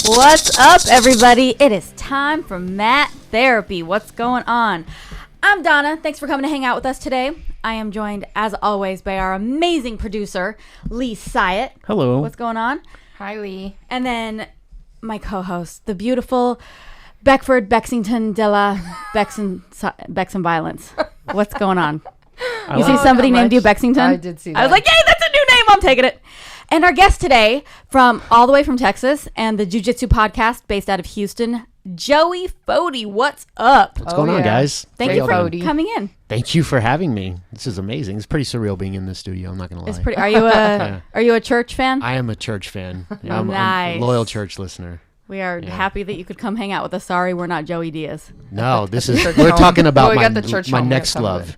What's up, everybody? It is time for Mat Therapy. What's going on? I'm Donna. Thanks for coming to hang out with us today. I am joined, as always, by our amazing producer, Lee Syatt. Hello. What's going on? Hi, Lee. And then my co-host, the beautiful Beckford Bexington de la Bexon Violence. What's going on? You see somebody named you Bexington? I did see that. I was like, yay, that's a new name. I'm taking it. And our guest today, from all the way from Texas and the Jiu Jitsu Podcast based out of Houston, Joey Foty. What's up? What's going on, guys? Thank you for coming in. Thank you for having me. This is amazing. It's pretty surreal being in the studio. I'm not gonna lie. It's pretty. Are you a church fan? I am a church fan. Yeah, I'm Nice. a loyal church listener. We are happy that you could come hang out with us. Sorry, we're not Joey Diaz. No, this is we're talking about we got the church my home. next love,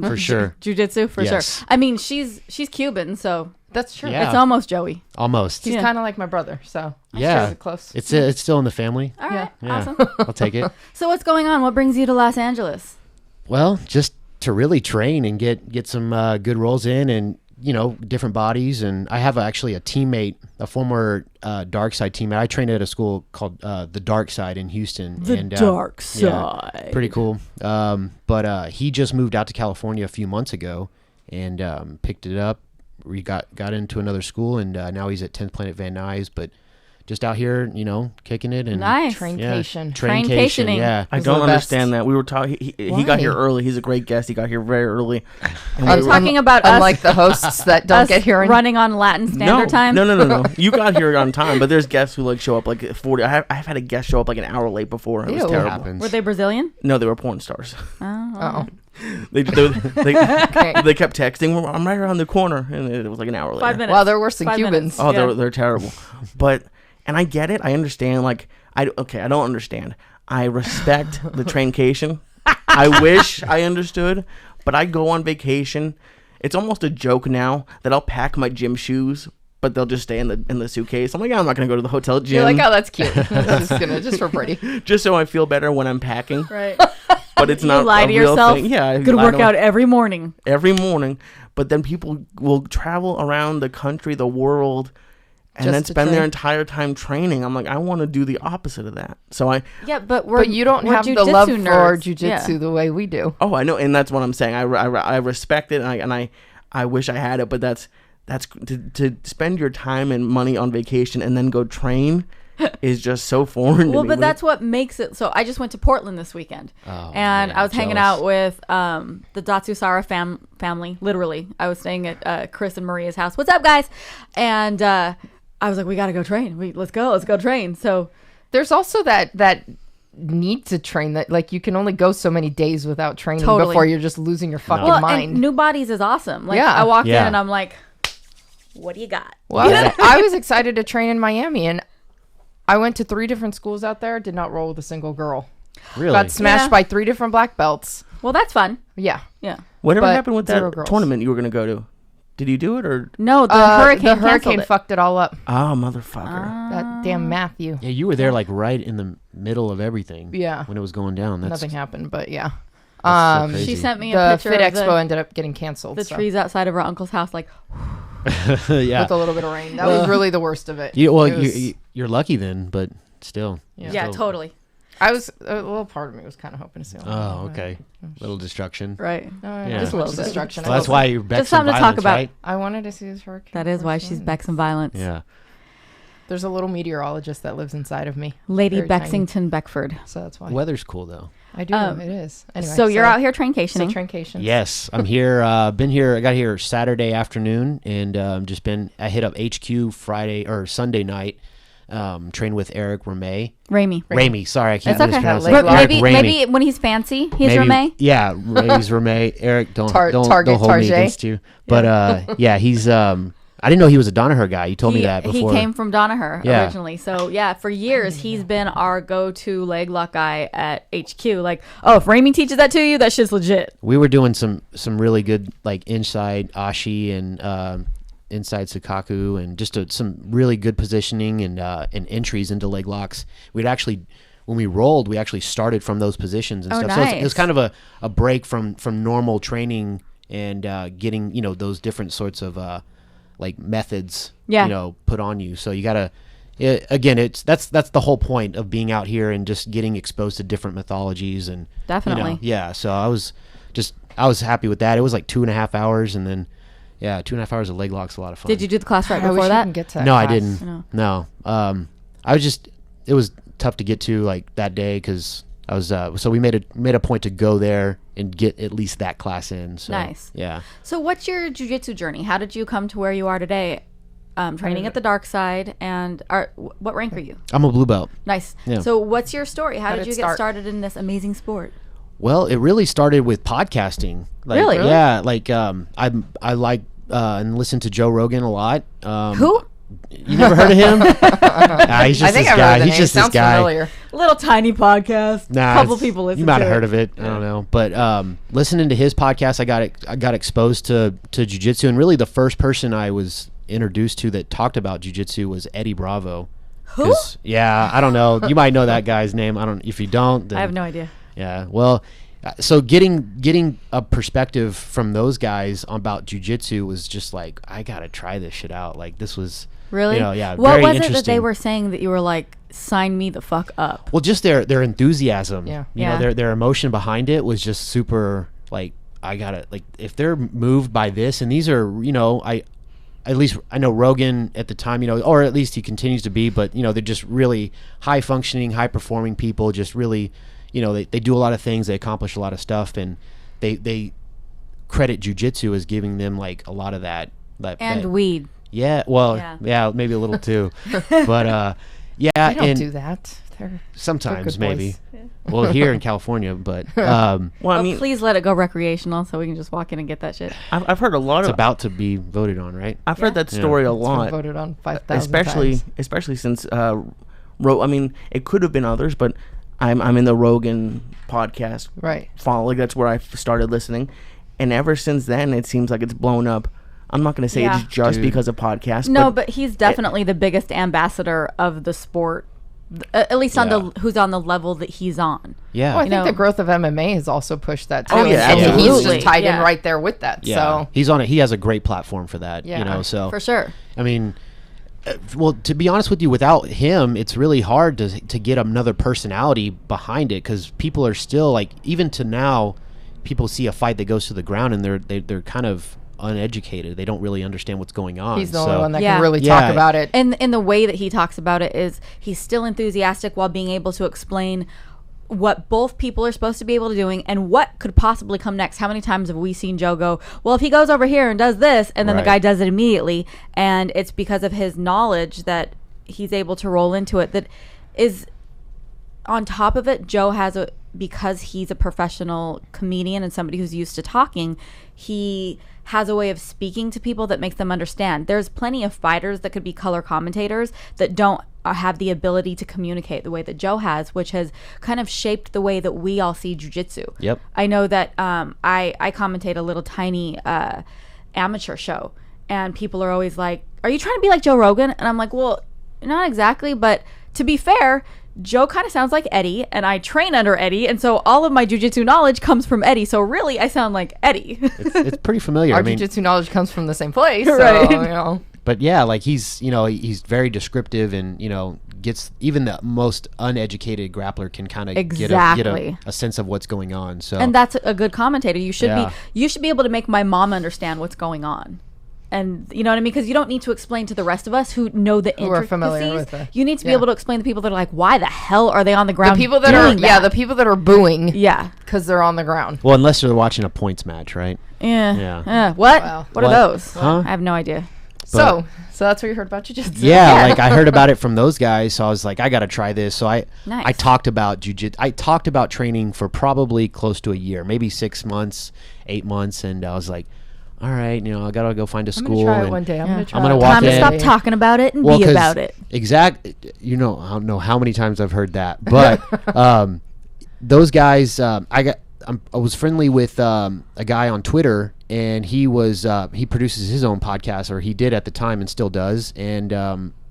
for sure. Jiu-jitsu for Yes. sure. I mean, she's Cuban, so That's true. Yeah. it's almost Joey. Almost. He's Yeah. kind of like my brother, so Yeah. sure close. It's still in the family. All right, Yeah. awesome. I'll take it. So what's going on? What brings you to Los Angeles? Well, just to really train and get some good rolls in, and different bodies. And I have actually a teammate, a former Dark Side teammate. I trained at a school called the Dark Side in Houston. Dark yeah, Side. pretty cool. But he just moved out to California a few months ago and picked it up. We got into another school, and now he's at 10th Planet Van Nuys, but just out here, kicking it. And Nice. Traincation. Traincationing. Yeah. I Is don't the best. understand that. We were talking. He got here early. He's a great guest. He got here very early. I'm talking about us. Unlike the hosts that don't us get here. running on Latin Standard Time. No. You got here on time, but there's guests who show up like 40. I've had a guest show up like an hour late before. It was Ew. terrible. Happens. Were they Brazilian? No, they were porn stars. Oh. They kept texting. I'm right around the corner, and it was like an hour later. 5 minutes. Wow, they're worse than 5 Cubans. minutes. Oh, Yeah. they're terrible. And I get it. I understand. Like I don't understand. I respect the traincation. I wish I understood, but I go on vacation. It's almost a joke now that I'll pack my gym shoes, but they'll just stay in the suitcase. I'm like, I'm not gonna go to the hotel gym. You're like, oh, that's cute. just for pretty. just so I feel better when I'm packing. Right. But it's You not lie a to real yourself. thing. Yeah, Good I don't- workout every morning. every morning. But then people will travel around the country, the world, and Just then to spend their train. entire time training. I'm like, I want to do the opposite of that. So Yeah, but But you don't we're have the jujitsu love for nerds. jiu-jitsu Yeah. the way we do. oh, I know, and that's what I'm saying. I respect it, and I wish I had it, but that's to spend your time and money on vacation and then go train is just so foreign to Well, me. but that's what makes it. So I just went to Portland this weekend, Oh, and man, I was hanging jealous. out with the Datsusara family. Literally, I was staying at Chris and Maria's house. What's up, guys? And I was like, we got to go train. Let's go train. So There's also that need to train, that like you can only go so many days without training Totally. before you're just losing your fucking well, mind. and New Bodies is awesome. Like Yeah. I walked in Yeah. and I'm like, what do you got? Well, I was excited to train in Miami, and I went to 3 different schools out there. Did not roll with a single girl. Really? Got smashed Yeah. by 3 different black belts. Well, that's fun. Yeah. Yeah. whatever but happened with that 0 girls. tournament you were gonna go to. Did you do it or? No, the hurricane canceled it. fucked it all up. Oh, motherfucker! That damn Matthew. Yeah, you were there like right in the middle of everything. Yeah. When it was going down. That's Nothing happened, but yeah. That's so crazy. She sent me a The picture Fit of Expo ended up getting canceled. the so, trees outside of our uncle's house. Like, yeah. with a little bit of rain. That was really the worst of it. Well, It was- you're lucky then, but still. Yeah. yeah, Still- totally. I was a little part of me was kind of hoping to see. Oh, okay. Little destruction. Right. Yeah. Just a little destruction. Well, that's why you're Bex Just something and to talk Violence, about. right? I wanted to see this hurricane. That is why she's firsthand. Bex and Violence. Yeah. There's a little meteorologist that lives inside of me. Lady Very tiny. Bexington Beckford. So that's why. The weather's cool though. I do. It is. Anyway, so you're out here So traincationing. traincation. Yes, I'm here. Been here. I got here Saturday afternoon, and I hit up HQ Friday or Sunday night. Trained with Eric Ramey. Sorry, I keep It's okay. mispronouncing. But Eric Maybe, Ramey. maybe when he's fancy, he's Ramey. Yeah, Ramey's Ramey. Eric, don't Target, hold me Target. against you. But yeah, he's. I didn't know he was a Danaher guy. You told me that before. He came from Danaher Yeah. originally. So, yeah, for years, he's been our go-to leg lock guy at HQ. Like, oh, if Ramey teaches that to you, that shit's legit. We were doing some really good like inside Ashi and inside Sukaku and just some really good positioning and entries into leg locks. We'd actually, when we rolled, we actually started from those positions and Oh, stuff. So it was nice. kind of a break from normal training and getting, those different sorts of like methods, put on you. So you gotta again, that's the whole point of being out here and just getting exposed to different mythologies and Definitely. yeah. So I was happy with that. It was like 2.5 hours, and then 2.5 hours of leg locks, a lot of fun. Did you do the class right I wish before you that? can get to that No, I class. didn't. No. I was just, it was tough to get to like that day because I was so we made a point to go there and get at least that class in. So, Nice. Yeah. So what's your jiu-jitsu journey? How did you come to where you are today? Training at the dark side, and what rank are you? I'm a blue belt. Nice. Yeah. So what's your story? How did it you get start? started in this amazing sport? Well, it really started with podcasting. Like, Really? Yeah. Like I like and listen to Joe Rogan a lot. Who? You never heard of him? He's just I think this I've guy. heard the He's name. just this Sounds guy. familiar. Little tiny podcast. Nah, couple it's- people listen. You might to have heard of it. I don't know, but listening to his podcast, I got exposed to jiu-jitsu, and really the first person I was introduced to that talked about jiu-jitsu was Eddie Bravo. Who? 'Cause, yeah, I don't know. You might know that guy's name. I don't. If you don't, then, I have no idea. Yeah. Well, so getting a perspective from those guys about jiu-jitsu was just like, I gotta try this shit out. Like this was Really? yeah. What very was it that interesting. they were saying that you were like, sign me the fuck up? Well, just their enthusiasm. Yeah. You Yeah. know, their emotion behind it was just super. Like I gotta like if they're moved by this, and these are at least I know Rogan at the time, or at least he continues to be, but they're just really high functioning, high performing people. Just really, they do a lot of things, they accomplish a lot of stuff, and they credit jiu-jitsu as giving them like a lot of that And that- weed. yeah, well, Yeah. yeah, maybe a little too, but yeah, I don't and do that. They're sometimes good maybe. boys. Well, here in California, but Well, I mean, Please let it go recreational so we can just walk in and get that shit. I've heard a lot it's of. about to be voted on, right? I've heard that story a It's been lot. voted on 5,000 especially times. especially since I mean, it could have been others, but I'm in the Rogan podcast Right. like that's where I started listening, and ever since then it seems like it's blown up. I'm not going to say Yeah. it's just Dude. because of podcasts. No, but he's definitely the biggest ambassador of the sport, at least on Yeah. who's on the level that he's on. Yeah. Well, I think know- the growth of MMA has also pushed that too. Oh, yeah, and he's absolutely. just tied Yeah. in right there with that. Yeah. So He's on it. He has a great platform for that, Yeah. so For sure. I mean, well, to be honest with you, without him, it's really hard to get another personality behind it, because people are still like, even to now, people see a fight that goes to the ground and they're kind of uneducated. They don't really understand what's going on. he's the so, only one that Yeah. can really Yeah. talk about it. And the way that he talks about it is he's still enthusiastic while being able to explain what both people are supposed to be able to doing and what could possibly come next. How many times have we seen Joe go, well, if he goes over here and does this, and then the Right. guy does it immediately, and it's because of his knowledge that he's able to roll into it. That is, on top of it, Joe has because he's a professional comedian and somebody who's used to talking, he has a way of speaking to people that makes them understand. There's plenty of fighters that could be color commentators that don't have the ability to communicate the way that Joe has, which has kind of shaped the way that we all see jiu-jitsu. Yep. I know that I commentate a little tiny amateur show, and people are always like, are you trying to be like Joe Rogan? And I'm like, well, not exactly, but to be fair, Joe kind of sounds like Eddie, and I train under Eddie, and so all of my jiu-jitsu knowledge comes from Eddie, so really I sound like Eddie. it's pretty familiar. Our I mean, jiu-jitsu knowledge comes from the same place. Right. So, but yeah, like he's very descriptive, and gets even the most uneducated grappler can kind of get Exactly. a sense of what's going on. So And that's a good commentator. You should Yeah. be able to make my mom understand what's going on. And you know what I mean? Because you don't need to explain to the rest of us who know the Who are intricacies. familiar with it. You need to be Yeah. able to explain to people that are like, why the hell are they on the the ground people that are doing that? the people that are booing Yeah. because they're on the ground. well, unless you're watching a points match, right? Yeah. Yeah. What? Wow. What are What? those? Huh? I have no idea. So that's what you heard about jiu-jitsu. Yeah, like I heard about it from those guys, so I was like, I got to try this. So I Nice. talked about jiu-jitsu. I talked about training for probably close to a year, maybe 6 months, 8 months, and I was like, all right, I got to go find a I'm school. gonna try it and- one day. I'm Yeah. gonna try. I'm gonna it. walk Time to in. stop talking about it and be 'cause about it. I don't know how many times I've heard that, but those guys, I was friendly with a guy on Twitter, and he produces his own podcast, or he did at the time and still does, and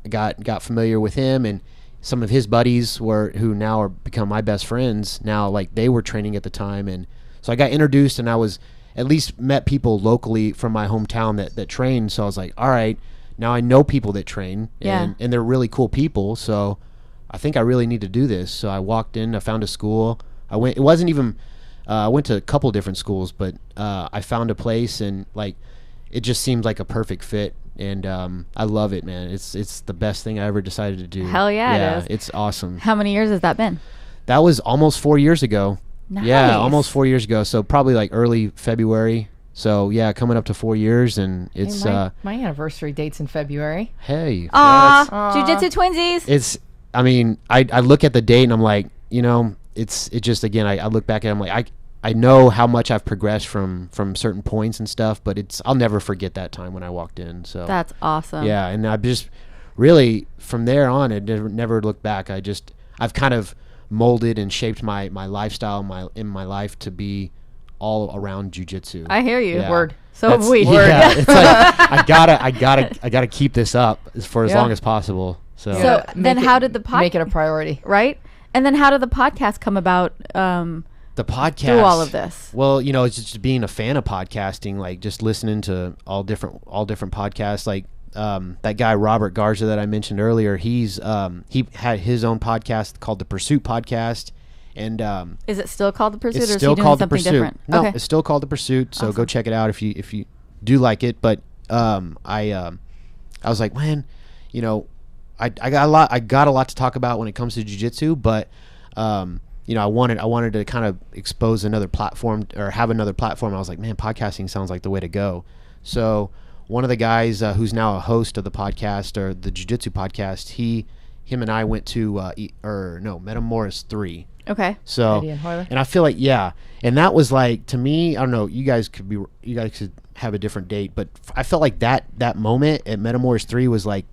got familiar with him, and some of his buddies who now are become my best friends now, like they were training at the time, and so I got introduced, and I was at least met people locally from my hometown that trained, so I was like, all right, now I know people that train, Yeah. and they're really cool people. So I think I really need to do this. So I walked in, I found a school. I went to a couple different schools, but I found a place, and like it just seemed like a perfect fit. And I love it, man. It's the best thing I ever decided to do. Hell yeah, it is. It's awesome. How many years has that been? That was almost 4 years ago. Nice. Yeah, almost 4 years ago. So probably like early February. So yeah, coming up to 4 years, and it's Hey, my anniversary date's in February. hey. Aw, Jiu-Jitsu twinsies. It's I mean, I look at the date and I'm like, you know, it just again I look back at it, I'm like I know how much I've progressed from certain points and stuff, but I'll never forget that time when I walked in. So That's awesome. yeah, and I've just really from there on I never looked back. I've kind of molded and shaped my lifestyle in my life to be all around jiu-jitsu. I hear you. Yeah. Word. So have we. Yeah, it's like I gotta keep this up for as Yeah. long as possible. So, So then how did the make it a priority? right? And then how did the podcast come about the podcast through all of this? Well, you know, it's just being a fan of podcasting, like just listening to all different podcasts. Like that guy Robert Garza that I mentioned earlier, he had his own podcast called the Pursuit Podcast, and Is it still called The Pursuit, it's or is still he doing called the something Pursuit. different? No, Okay. it's still called the Pursuit. So go Awesome. check it out if you do like it. But I was like, man, you know, I got a lot to talk about when it comes to jiu-jitsu, but you know, I wanted to kind of expose another platform or have another platform. I was like, man, podcasting sounds like the way to go. So one of the guys who's now a host of the podcast or the Jiu Jitsu Podcast, him and I went to Metamoris 3. Okay. So Eddie and Hoyler? and I feel like and that was like, to me, I don't know, you guys could have a different date, but I felt like that moment at Metamoris 3 was like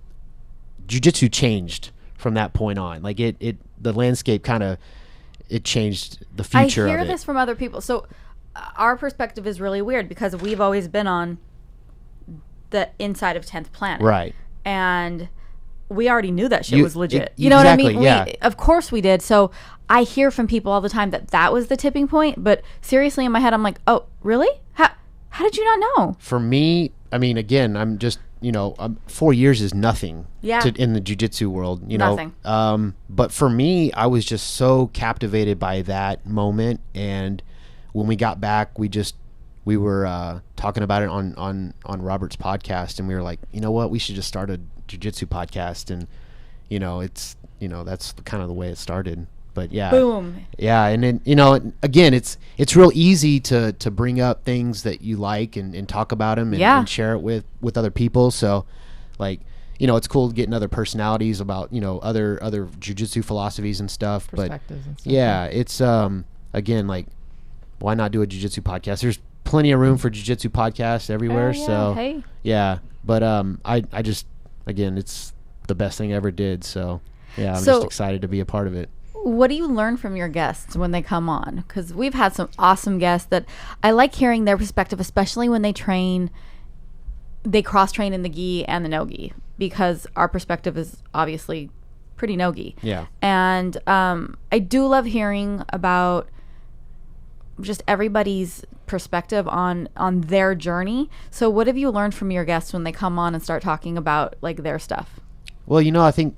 jiu-jitsu changed from that point on. Like the landscape kind of it changed the future I hear of it. this from other people. So our perspective is really weird because we've always been on the inside of 10th Planet. Right. And we already knew that shit You- was legit. e- You know what I exactly, mean? yeah. Of course we did. So I hear from people all the time that was the tipping point. But seriously, in my head, I'm like, oh, really? How did you not know? For me, I mean, again, I'm just, you know, 4 years is nothing Yeah. in the jiu-jitsu world, you Nothing. know. But for me, I was just so captivated by that moment, and when we got back, we were talking about it on Robert's podcast, and we were like, you know what, we should just start a jiu-jitsu podcast, and you know, that's kind of the way it started. But yeah, Boom. yeah, and then, you know, again, it's real easy to bring up things that you like and talk about them and, Yeah. and share it with other people. So, like, you know, it's cool getting other personalities about, you know, other jiu-jitsu philosophies and stuff. But Perspectives and stuff. yeah, it's again, like, why not do a jiu-jitsu podcast? There's plenty of room for jiu-jitsu podcasts everywhere. Oh, yeah, So hey. yeah, but I just, again, it's the best thing I ever did. So yeah, I'm So- just excited to be a part of it. What do you learn from your guests when they come on? Because we've had some awesome guests that I like hearing their perspective, especially when they cross-train in the gi and the no-gi, because our perspective is obviously pretty no-gi. Yeah. And I do love hearing about just everybody's perspective on their journey. So what have you learned from your guests when they come on and start talking about like their stuff? Well, you know, I think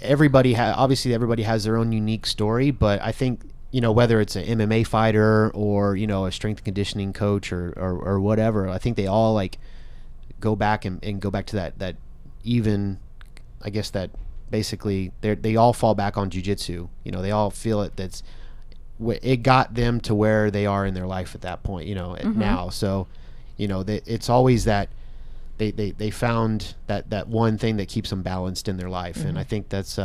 obviously everybody has their own unique story, but I think, you know, whether it's an MMA fighter or, you know, a strength and conditioning coach or whatever, I think they all like go back and go back to that even, I guess, that basically they all fall back on jiu-jitsu. You know, they all feel it got them to where they are in their life at that point, you know, now. So, you know, it's always that they found that one thing that keeps them balanced in their life. And I think that's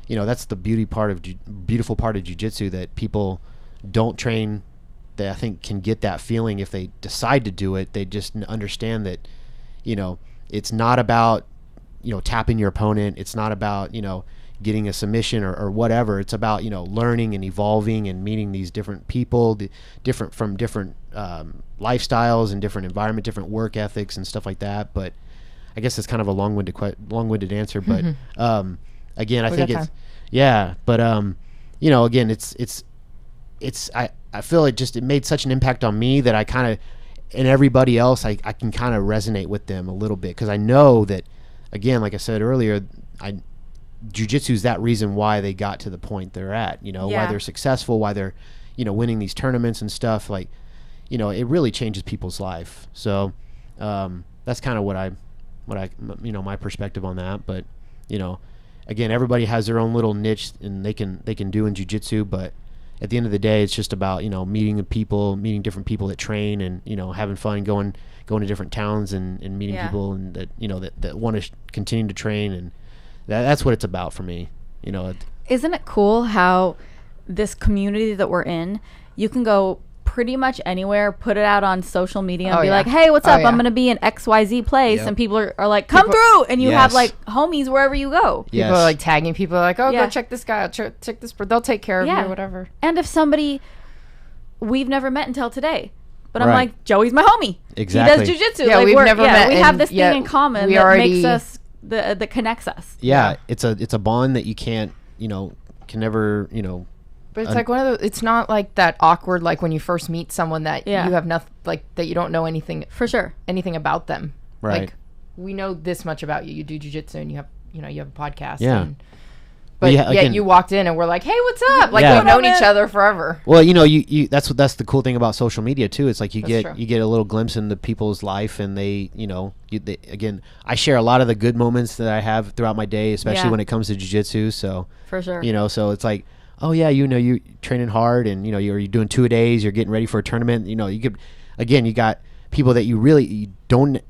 you know, that's the beautiful part of jiu-jitsu, that people don't train, that I think can get that feeling if they decide to do it. They just understand that, you know, it's not about, you know, tapping your opponent. It's not about, you know, getting a submission or whatever. It's about, you know, learning and evolving and meeting these different people, different lifestyles and different environment, different work ethics and stuff like that. But I guess it's kind of a long-winded answer. But again, I think it's, yeah. But you know, again, I feel it made such an impact on me that I kind of, and everybody else, I can kind of resonate with them a little bit, because I know that again, like I said earlier, jiu-jitsu is that reason why they got to the point they're at, why they're successful, why they're, winning these tournaments and stuff. Like, it really changes people's life. So that's kind of what I my perspective on that. But, again, everybody has their own little niche and they can do in jiu-jitsu, but at the end of the day, it's just about, meeting different people that train and, having fun, going to different towns and meeting people and that want to continue to train. And that's what it's about for me. Isn't it cool how this community that we're in, you can go pretty much anywhere, put it out on social media and be like, hey, what's up? I'm going to be in XYZ place. And people are like, come through. And you have like homies wherever you go. People are like tagging people like, go check this guy out. Check this. They'll take care of you, whatever. And if somebody we've never met until today, but I'm like, Joey's my homie. Exactly. He does jujitsu. Yeah, like, we've never met. We have this thing in common that makes us, that connects us. Yeah. It's a bond that you can't, can never, But it's like one of the. It's not like that awkward, like when you first meet someone that you have nothing, like that you don't know anything for sure, anything about them. Right. Like we know this much about you. You do jiu-jitsu and you have a podcast. Yeah. And, but yet you walked in and we're like, hey, what's up? Like we've known each other forever. Well, you that's the cool thing about social media too. It's like you get a little glimpse into people's life, and they again, I share a lot of the good moments that I have throughout my day, especially when it comes to jiu-jitsu. So for sure, so it's like, oh yeah, you're training hard, and you're doing 2-a-days, you're getting ready for a tournament. You could, again, you got people that you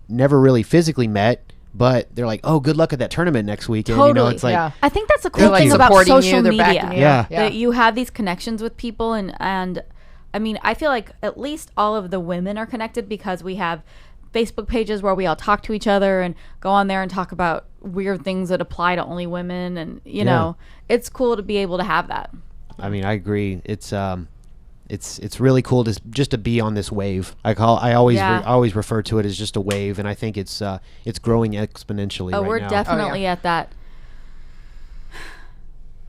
never really physically met, but they're like, oh, good luck at that tournament next weekend. Totally. It's like, I think that's the cool thing about social media. Yeah. That you have these connections with people, and I mean, I feel like at least all of the women are connected because we have Facebook pages where we all talk to each other and go on there and talk about weird things that apply to only women, and know, it's cool to be able to have that. I mean, I agree. It's really cool just to be on this wave. I always refer to it as just a wave, and I think it's growing exponentially. Oh, right we're now. definitely at that.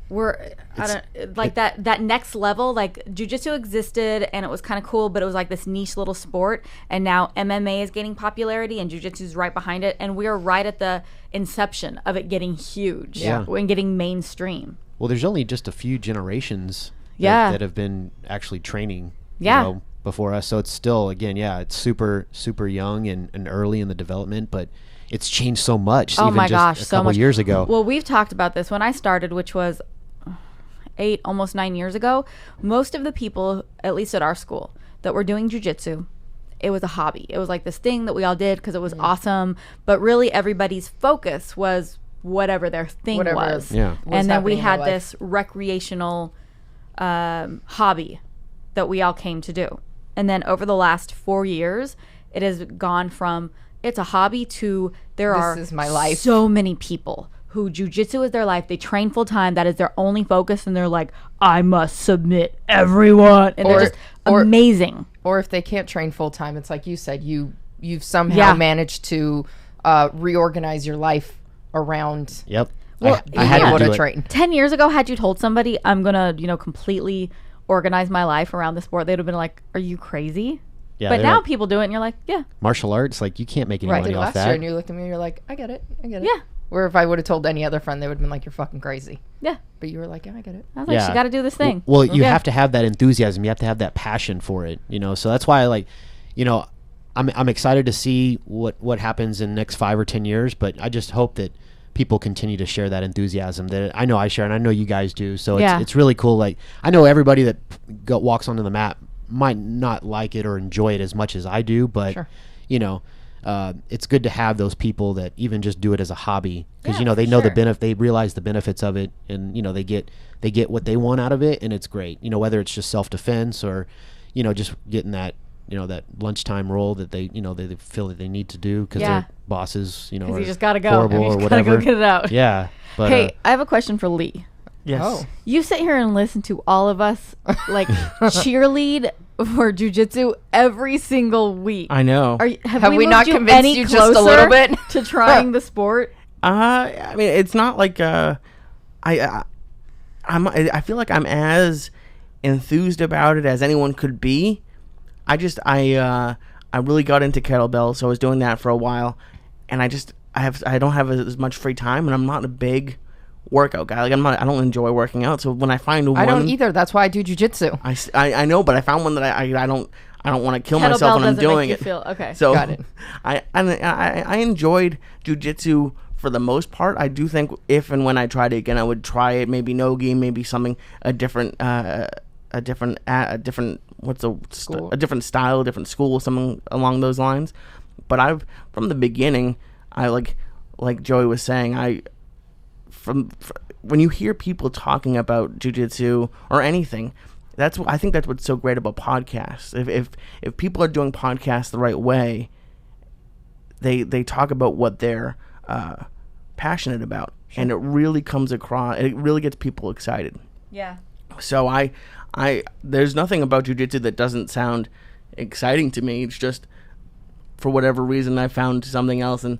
That next level. Like jiu-jitsu existed and it was kind of cool, but it was like this niche little sport, and now MMA is gaining popularity and jiu-jitsu is right behind it, and we are right at the inception of it getting huge and getting mainstream. Well, there's only just a few generations that have been actually training before us, so it's still, again, it's super super young and early in the development, but it's changed so much. Oh even my just gosh, a so couple much. years ago. Well, we've talked about this when I started, which was 8, almost 9 years ago. Most of the people, at least at our school, that were doing jiu-jitsu, it was a hobby. It was like this thing that we all did because it was awesome, but really everybody's focus was whatever their thing was. Yeah. And then we had this recreational hobby that we all came to do. And then over the last 4 years, it has gone from it's a hobby to this is my life. So many people who jiu-jitsu is their life. They train full time. That is their only focus. And they're like, I must submit everyone. And they're just amazing. Or if they can't train full time, it's like you said, you've somehow managed to reorganize your life around. Yep. Well, I had to train. 10 years ago, had you told somebody I'm going to, completely organize my life around the sport, they'd have been like, are you crazy? Yeah, but now people do it and you're like, yeah. Martial arts, like, you can't make any money off last that. year, and you looked at me and you're like, I get it. Yeah. Where if I would have told any other friend, they would have been like, you're fucking crazy. Yeah. But you were like, yeah, I get it. I was like, she got to do this thing. Well, you have to have that enthusiasm. You have to have that passion for it, So that's why I'm excited to see what happens in the next 5 or 10 years, but I just hope that people continue to share that enthusiasm that I know I share, and I know you guys do. So it's really cool. Like, I know everybody that walks onto the mat might not like it or enjoy it as much as I do, but it's good to have those people that even just do it as a hobby, because they know the benefit, they realize the benefits of it, and they get what they want out of it, and it's great. Whether it's just self-defense or just getting that that lunchtime role that they they feel that they need to do because their bosses you are just gotta go horrible or whatever. Go get it out. Yeah. But, hey, I have a question for Lee. Yes. Oh. You sit here and listen to all of us like cheerlead for jiu-jitsu every single week. I know. Have we not convinced you just a little bit to trying the sport? I mean, it's not like I feel like I'm as enthused about it as anyone could be. I really got into kettlebell, so I was doing that for a while, and I don't have as much free time, and I'm not a big workout guy. Like I don't enjoy working out. So when I find one, I don't either. That's why I do jiu-jitsu. I know, but I found one that I don't want to kill myself when I'm doing it. Okay. So Got it. I enjoyed jiu-jitsu for the most part. I do think if and when I tried it again, I would try it. Maybe no-gi, maybe something a different what's a different style, a different school, something along those lines. But from the beginning, I like Joey was saying, when you hear people talking about jiu-jitsu or anything, I think that's what's so great about podcasts. If people are doing podcasts the right way, they talk about what they're passionate about, and it really comes across. It really gets people excited. Yeah. So there's nothing about jiu-jitsu that doesn't sound exciting to me. It's just for whatever reason I found something else, and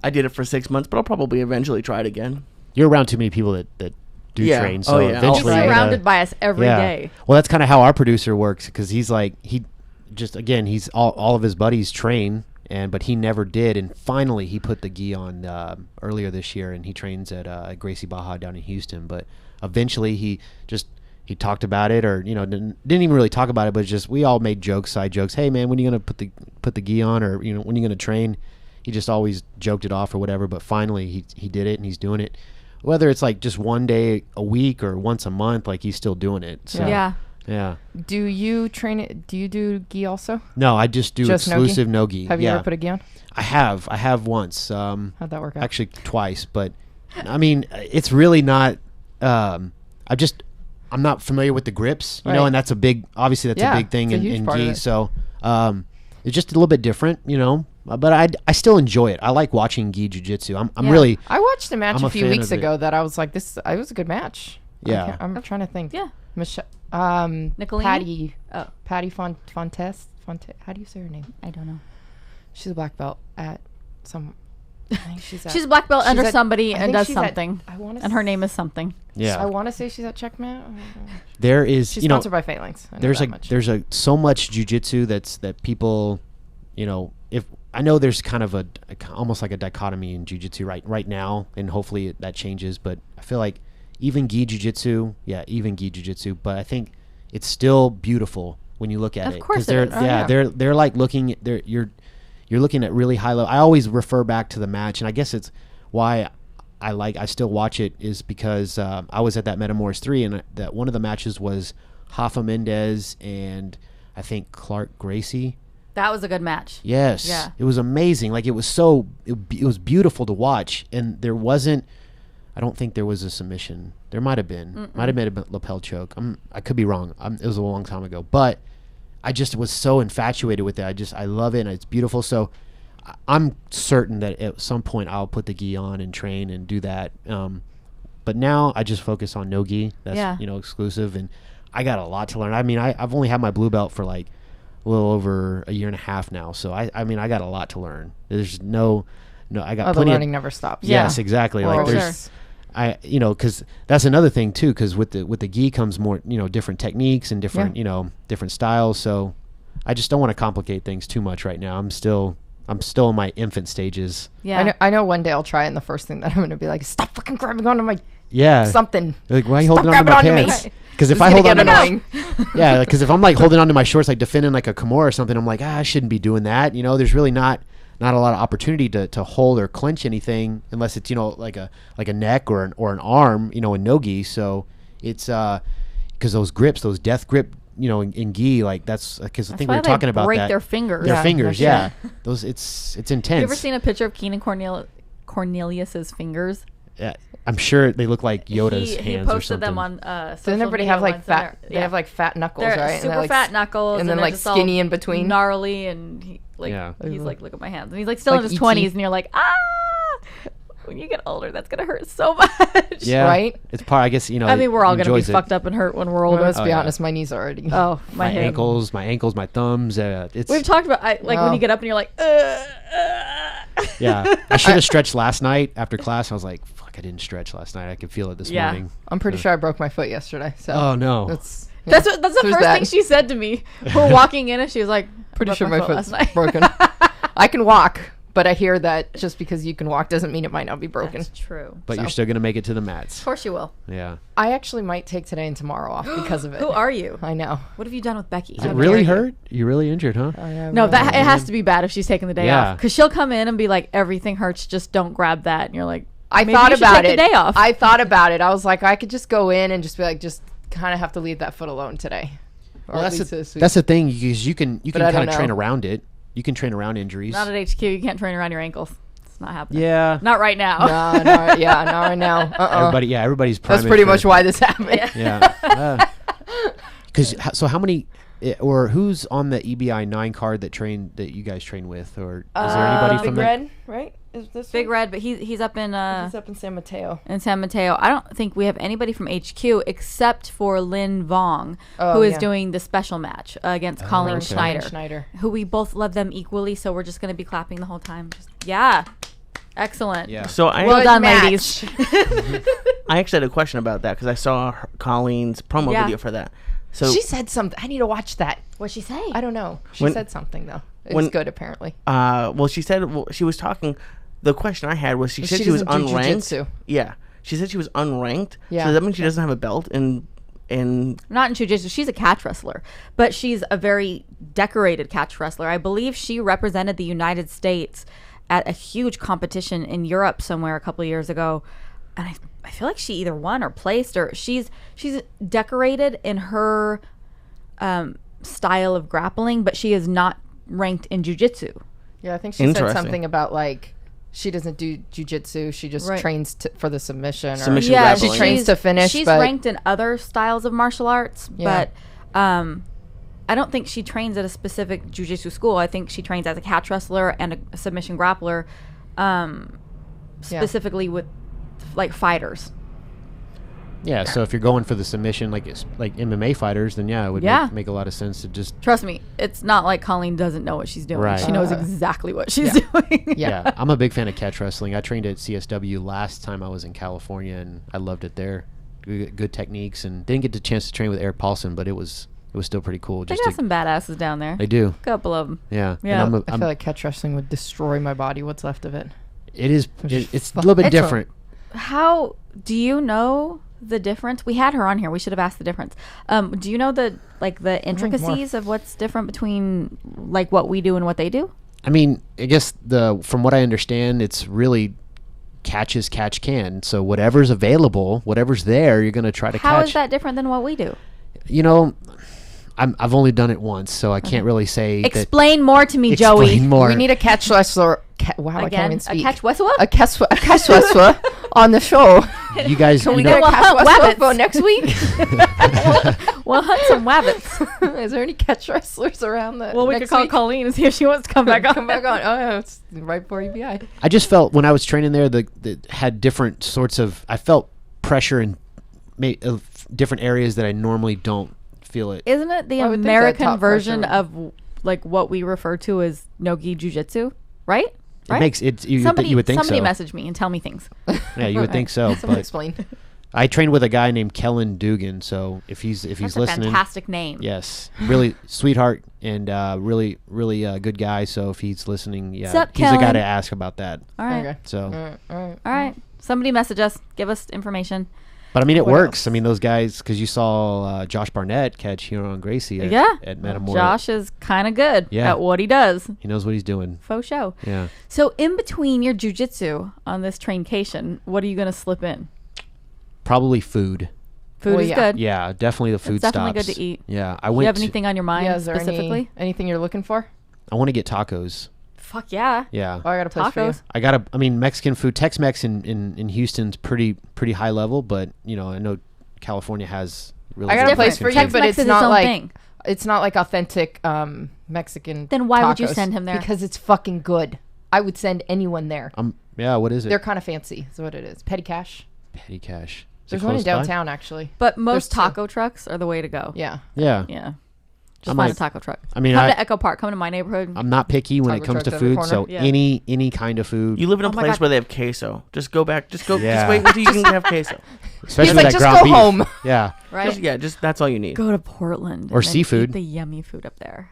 I did it for 6 months, but I'll probably eventually try it again. You're around too many people that do train, so eventually he's surrounded by us every day. Well, that's kind of how our producer works, because he's all of his buddies train, but he never did, and finally he put the gi on earlier this year, and he trains at Gracie Baja down in Houston. But eventually he talked about it, or didn't even really talk about it, but just we all made side jokes. Hey man, when are you gonna put the gi on, or when are you gonna train? He just always joked it off or whatever, but finally he did it, and he's doing it. Whether it's like just one day a week or once a month, like he's still doing it. So, yeah. Do you train it? Do you do gi also? No, I just do exclusive no gi. Have you ever put a gi on? I have once. How'd that work out? Actually, twice. But I mean, it's really not. I'm not familiar with the grips, and that's a big thing in gi. So it's just a little bit different, But I still enjoy it. I like watching gi jiu-jitsu. I watched a match a few weeks ago that I was like, it was a good match. Yeah. I'm trying to think. Yeah. Nicolini? Patty Fontes. How do you say her name? I don't know. She's a black belt at some. I think she's a black belt under somebody and does something. And her name is something. Yeah. I want to say she's at Checkmate. There is. She's sponsored by Phalanx. There's so much jiu-jitsu that people, if I know there's kind of almost like a dichotomy in jiu-jitsu right now, and hopefully that changes. But I feel like even gi jiu-jitsu, but I think it's still beautiful when you look at it. Of course it is. They're like you're looking at really high level. I always refer back to the match, and I guess it's why I still watch it is because I was at that Metamours 3, and that one of the matches was Rafa Mendez and I think Clark Gracie. That was a good match. Yes. Yeah. It was amazing. Like it was beautiful to watch, and I don't think there was a submission. There might have been. Might have been a lapel choke. I could be wrong. It was a long time ago, but I just was so infatuated with it. I love it, and it's beautiful. So I'm certain that at some point I'll put the gi on and train and do that. But now I just focus on no gi. That's exclusive, and I got a lot to learn. I mean, I've only had my blue belt for like a little over a year and a half now. So I mean, I got a lot to learn. There's no, I got plenty. The learning never stops. Yes, exactly. Well, like there's. Because that's another thing too. Because with the gi comes more, different techniques and different, different styles. So I just don't want to complicate things too much right now. I'm still in my infant stages. Yeah, I know. One day I'll try it, and the first thing that I'm going to be like, stop fucking grabbing onto my something. Like, why are you holding onto my pants? Because if I hold on to because if I'm like holding onto my shorts, like defending like a Kimura or something, I'm like, I shouldn't be doing that. There's really not a lot of opportunity to hold or clinch anything unless it's like a neck or an arm, in no-gi. So it's because those grips, those death grip, in gi, like that's because I think we were talking about break that. Their fingers. Their fingers, yeah. Those it's intense. Have you ever seen a picture of Keenan Cornelius's fingers? Yeah, I'm sure they look like Yoda's hands or something. He posted them on social Doesn't everybody media have like fat? They have like fat knuckles, they're right? Super like, fat knuckles, and then like skinny in between, gnarly, and he's like, look at my hands, and he's like still like in his 20s, and you're like, when you get older, that's gonna hurt so much. Yeah, right. It's part. I guess I mean, we're all gonna be fucked up and hurt when we're older. Let's be honest, my knees are already. Oh, my ankles, my thumbs. We've talked about when you get up and you're like, Yeah, I should have stretched last night after class. I was like, fuck, I didn't stretch last night. I could feel it this morning. I'm pretty sure I broke my foot yesterday. So oh no, that's the first thing she said to me. We're walking in and she was like, pretty sure my foot's broken. I can walk, But I hear that just because you can walk doesn't mean it might not be broken. That's true. But you're still gonna make it to the mats. Of course you will. Yeah. I actually might take today and tomorrow off because of it. Who are you? I know. What have you done with Becky? Is it really hurt? You're really injured, huh? No, that it has to be bad if she's taking the day Yeah. off. Because she'll come in and be like, everything hurts, just don't grab that. And you're like, I maybe thought you should about take it. the day off. I thought about it. I was like, I could just go in and just be like, just kind of have to leave that foot alone today. Well, that's the thing, because you can kind of train around it. You can train around injuries. Not at HQ. You can't train around your ankles. It's not happening. Yeah. Not right now. No, not right now. Everybody's That's priming pretty for- much why this happened. Yeah. So how many, or who's on the EBI 9 card that you guys train with, or is there anybody from Big Red, right? Is this Big one? Red, but he's up in He's up in San Mateo. I don't think we have anybody from HQ except for Lynn Vong, who is doing the special match against Colleen Schneider, who we both love them equally. So we're just going to be clapping the whole time. Excellent. Yeah. So Well done, ladies. I actually had a question about that because I saw Colleen's promo video for that. So She said something. I need to watch that. What'd she say? I don't know. She said something though. It was good apparently. she said she was talking. The question I had was she said she was doesn't do unranked. jiu-jitsu. Yeah, she said she was unranked. Yeah. So does that mean she doesn't have a belt in Not in jiu-jitsu. She's a catch wrestler, but she's a very decorated catch wrestler. I believe she represented the United States at a huge competition in Europe somewhere a couple of years ago, and I feel like she either won or placed, or she's decorated in her style of grappling, but she is not ranked in jiu-jitsu. Yeah, I think she said something about like she doesn't do jiu-jitsu. She just trains for the submission. Submission Yeah, grappling. she trains to finish. She's but ranked in other styles of martial arts, but I don't think she trains at a specific jiu-jitsu school. I think she trains as a catch wrestler and a submission grappler, specifically with like fighters. Yeah, so if you're going for the submission like MMA fighters, then it would make a lot of sense to just... Trust me, it's not like Colleen doesn't know what she's doing. Right. She knows exactly what she's doing. Yeah, I'm a big fan of catch wrestling. I trained at CSW last time I was in California, and I loved it there. Good techniques, and didn't get the chance to train with Eric Paulson, but it was still pretty cool. They got some badasses down there. They do. A couple of them. Yeah. Yeah. And I feel like catch wrestling would destroy my body. What's left of it? It is. It's a little bit different. How do you know the difference? We had her on here. We should have asked the difference. Do you know the intricacies of what's different between like what we do and what they do? I mean, I guess from what I understand, it's really catch as catch can. So whatever's available, whatever's there, you're going to try to catch. How is that different than what we do? You know, I've only done it once, so I can't really say. Explain more to me, Joey. Explain more. We need a catch wrestler. Wow, I can't Again, even speak. a catch wrestler? A catch wrestler on the show. You guys, Can we you get know, a catch hunt wrestler rabbits. for next week? We'll hunt some rabbits. Is there any catch wrestlers around the Well, we could call Colleen and see if she wants to come back on. Come back on. Oh, yeah, it's right before EBI. I just felt when I was training there, that had different sorts of. I felt pressure in different areas that I normally don't feel it. Isn't it the I would think that American top version pressure- of like what we refer to as no-gi jiu-jitsu, right? It makes it. You would think somebody so. message me and tell me things. Yeah, you would think so. Someone But explain. I trained with a guy named Kellen Dugan. So if he's That's a listening, fantastic name. yes, really sweetheart and really good guy. So if he's listening, yeah, Sup, he's the guy Kellen? to ask about that. All right. Okay. So, All All right. Somebody message us. Give us information. but I mean, it What works. else? I mean, those guys, because you saw Josh Barnett catch Huron Gracie at Metamora. Josh is kind of good Yeah. at what he does. He knows what he's doing. Faux show. Yeah. So in between your jiu-jitsu on this traincation, what are you going to slip in? Probably food. Food Well, is yeah. good. Yeah, definitely the food definitely stops. good to eat. Yeah, I Do went. you have anything on your mind Yeah, is there specifically? anything you're looking for? I want to get tacos. Fuck yeah. Yeah. Oh, I got a place for you. Tacos. I mean, Mexican food, Tex-Mex in Houston's pretty high level, but I know California has really. I got good a place Mexican for you, food. but Tex-Mex it's is its not own like thing. it's not like authentic Mexican. Then why would you tacos, send him there? Because it's fucking good. I would send anyone there. Yeah, what is it? They're kind of fancy. Is what it is. Petty Cash. Petty Cash. Is There's it one in close by? downtown actually. But most There's two. taco trucks are the way to go. Yeah. Yeah. Yeah. I Just might- find a taco truck. I mean, come to Echo Park. Come to my neighborhood. I'm not picky when it Taco comes to trucks every food, corner. so Yeah. any kind of food, You live in a Oh my place God. where they have queso. Just go back. Just Yeah. wait until you can have queso. especially He's with like, that just ground go beef. home. Yeah. right? Just that's all you need. Go to Portland. Or and then seafood. Eat the yummy food up there.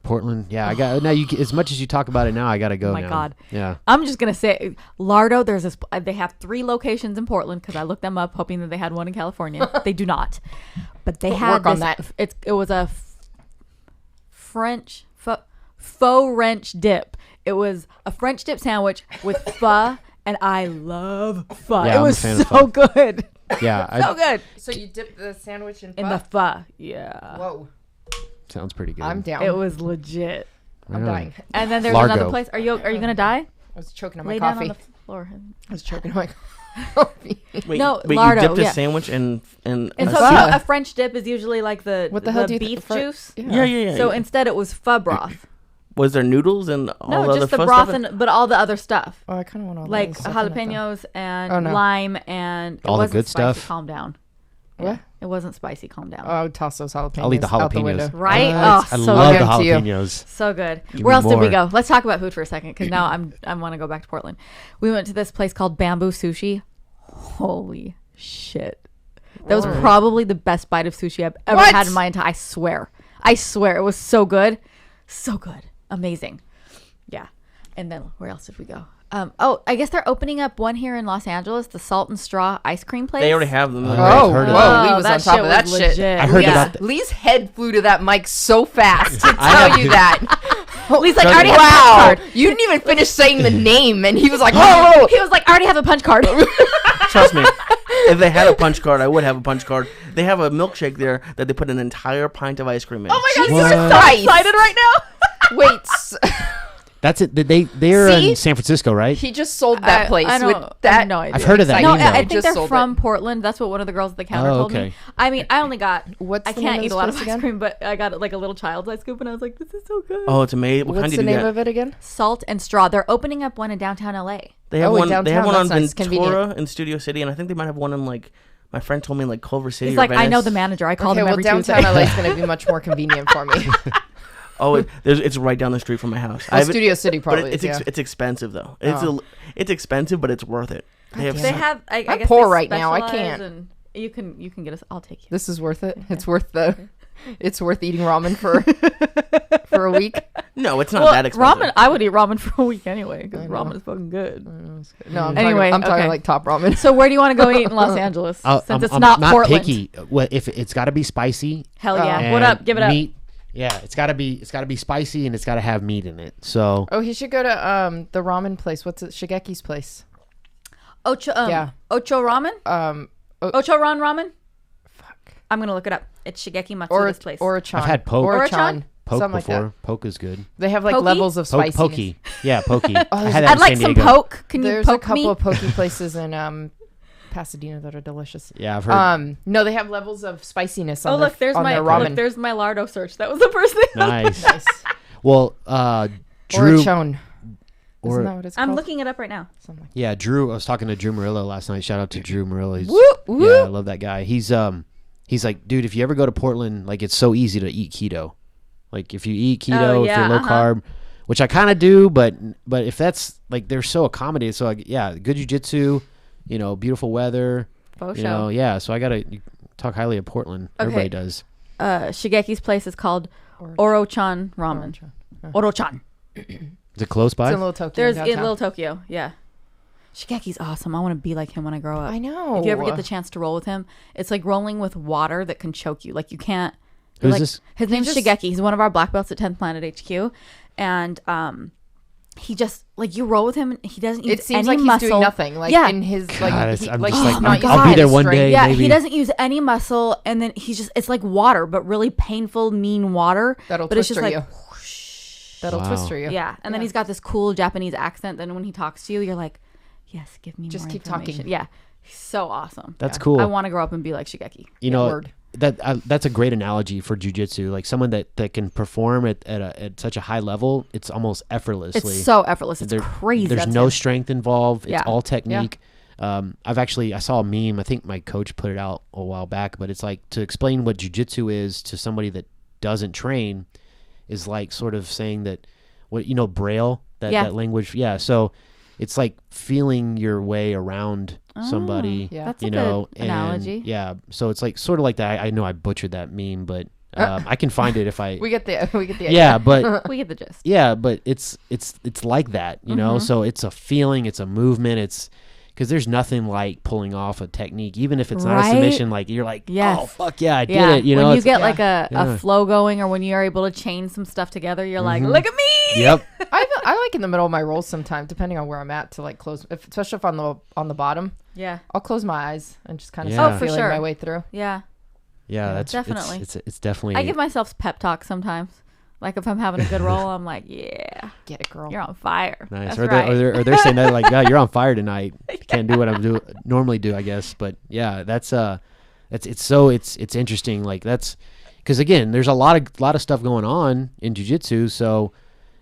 Portland. Yeah, I got now. You as much as you talk about it now, I got to go. Oh my now. God. Yeah. I'm just gonna say, Lardo. There's this. They have 3 locations in Portland because I looked them up, hoping that they had one in California. They do not, but they had work on this, that. It was a French faux wrench dip. It was a French dip sandwich with pho, and I love pho. Yeah, it I'm a was fan of so good. Yeah. So good. So you dip the sandwich in In the pho. Yeah. Whoa. Sounds pretty good. I'm down. It was legit. I'm dying. And then there's Largo. another place. Are you gonna die? I was choking on my Lay down coffee. on the floor. I was choking on my coffee. Wait, No, wait, Lardo, you dipped a yeah. sandwich in And a so pho. a French dip is usually like the What the hell do you beef think? juice. Yeah. So instead it was pho broth. Was there noodles and all No, the other just the fun broth stuff? but all the other stuff. Oh, I kind of want all Like that stuff in it, though. jalapenos and Oh, no. lime and it All the wasn't good spicy. stuff? Calm down. What? It wasn't spicy. Calm down. Oh, I would toss those jalapenos. I'll eat the out the jalapenos. window. Right? I So love the good. To you. jalapenos. So good. Give Where me else did we more. go? Let's talk about food for a second because now I want to go back to Portland. We went to this place called Bamboo Sushi. Holy shit. That was probably the best bite of sushi I've ever What? had in my entire. I swear it was so good, so good, amazing. Yeah. And then where else did we go? I guess they're opening up one here in Los Angeles, the Salt and Straw ice cream place. They already have them. Oh, Oh, I've heard of whoa. that. Lee was on top of that was shit. legit. I heard Yeah. about that. Lee's head flew to that mic so fast to I tell you that. Lee's like, I already have a Wow. punch card. You didn't even finish saying the name, and he was like, whoa. He was like, I already have a punch card. Trust me. If they had a punch card, I would have a punch card. They have a milkshake there that they put an entire pint of ice cream in. Oh my God, Jesus you're so Christ. Excited right now. Wait, That's it. They're See? in San Francisco, right? he just sold that place I with don't, that. I have no idea. I've heard of that No, name, though. I think Just they're sold from it. Portland. That's what one of the girls at the counter Oh, told me. okay. I mean, I only got. What's I the name can't of eat this a lot of place ice again? cream, but I got like a little child's ice scoop, and I was like, "This is so good." Oh, it's amazing. What What's kind the did you name get? of it again? Salt and Straw. They're opening up one in downtown LA. They have Oh, in one. They have downtown, one on that's nice, Ventura convenient. in Studio City, and I think they might have one in like. My friend told me in like Culver City. He's or like, I know Venice. the manager. I called Okay, him well, every downtown Tuesday. LA is going to be much more convenient for me. Oh, it's right down the street from my house. I Well, haven't- Studio City But probably it's is, yeah. it's expensive though. Oh. It's expensive, but it's worth it. They have damn They it. have. I I'm guess poor they right now. I specialize can't. And you can get us. I'll take you. This is worth it. It's worth it's worth eating ramen for a week. no, it's not Well, that expensive. ramen. I would eat ramen for a week anyway because I know. ramen is fucking good. No, I'm Anyway, talking, I'm talking okay. like top ramen. So where do you want to go eat in Los Angeles? Since it's not Portland. picky. Well, if it's got to be spicy. Hell yeah! and What up? Give it up. meat. Yeah, it's got to be spicy and it's got to have meat in it. So Oh, he should go to the ramen place. What's it? Shigeki's place. Ocho. Yeah. Ocho ramen. Ocho ran ramen. Fuck. I'm gonna look it up. It's Shigeki Matsuda's place. Orichan. I've had poke. Orichan. poke Something like before. that. Poke is good. They have like Pokey? levels of spiciness. Pokey. Yeah, pokey. I there's- had that I'd in like San some Diego. poke. Can you There's a poke couple me? of pokey places in Pasadena that are delicious. Yeah, I've heard. No, they have levels of spiciness on Oh their, look, there's on my their ramen. look, there's my Lardo search. That was the first thing. Nice. Nice. Well, Drew. Orachon. Or- Isn't that what it's called? I'm looking it up right now. Something like Yeah, Drew. I was talking to Drew Murillo last night. Shout out to Drew Murillo. He's, Whoop, whoop. Yeah, I love that guy. He's like, dude, if you ever go to Portland, like it's so easy to eat keto. Like if you eat keto, if yeah, you're low carb, which I kind of do, but if that's like they're so accommodated. So like, yeah, good jiu-jitsu, beautiful weather, Faux you show. know, yeah. So I gotta talk highly of Portland. Okay. Everybody does. Shigeki's place is called Orochan Ramen. Orachon. Orochan. Is it close by? It's in Little Tokyo. There's downtown. in Little Tokyo. Yeah. Shigeki's awesome. I want to be like him when I grow up. I know. If you ever get the chance to roll with him, it's like rolling with water that can choke you. Like you can't. Who's like, this? His name's just- Shigeki. He's one of our black belts at 10th Planet HQ, and he just like you roll with him. He doesn't use It seems any like muscle. he's doing nothing. Like yeah. in his God, like, it's- I'm like just he's like, not I'll be using there his one strength. day. Yeah, maybe. he doesn't use any muscle, and then it's like water, but really painful, mean water. That'll but it's twist just you. like That'll Wow. twist you. yeah, and then he's got this cool Japanese accent. Then when he talks to you, you're like, yes, give me Just more keep information. talking. Yeah, he's so awesome. That's Yeah. cool. I want to grow up and be like Shigeki. You know, word. that's a great analogy for jiu-jitsu. Like someone that can perform at such a high level, it's almost effortlessly. It's so effortless. It's There- crazy. There's That's no him. strength involved. It's Yeah. all technique. I saw a meme. I think my coach put it out a while back, but it's like to explain what jiu-jitsu is to somebody that doesn't train is like sort of saying that Braille, Yeah. that language. Yeah. So it's like feeling your way around somebody, Yeah. That's a you know, good analogy. and yeah. So it's like sort of like that. I know I butchered that meme, but I can find it if I. We get the idea. Yeah, but We get the gist. yeah, but it's like that, you know. Mm-hmm. So it's a feeling, it's a movement, it's because there's nothing like pulling off a technique, even if it's not a Right? submission. Like you're like, Yes. oh fuck yeah, I did Yeah, it. You know, when you it's- get like a Yeah. flow going, or when you are able to chain some stuff together, you're like, look at me. Yep. I like in the middle of my rolls sometimes, depending on where I'm at, to like close, especially if on the bottom. Yeah. I'll close my eyes and just kind of Yeah. start Oh, for feeling sure. my way through. Yeah. Yeah, that's Definitely. It's definitely. I give myself pep talk sometimes. Like if I'm having a good roll, I'm like, yeah, Get it, girl. you're on fire. nice. That's Or right. they're saying that like, yeah, you're on fire tonight. Can't do what I normally do, I guess. But yeah, it's interesting. Like that's because again, there's a lot of stuff going on in jiu-jitsu. So,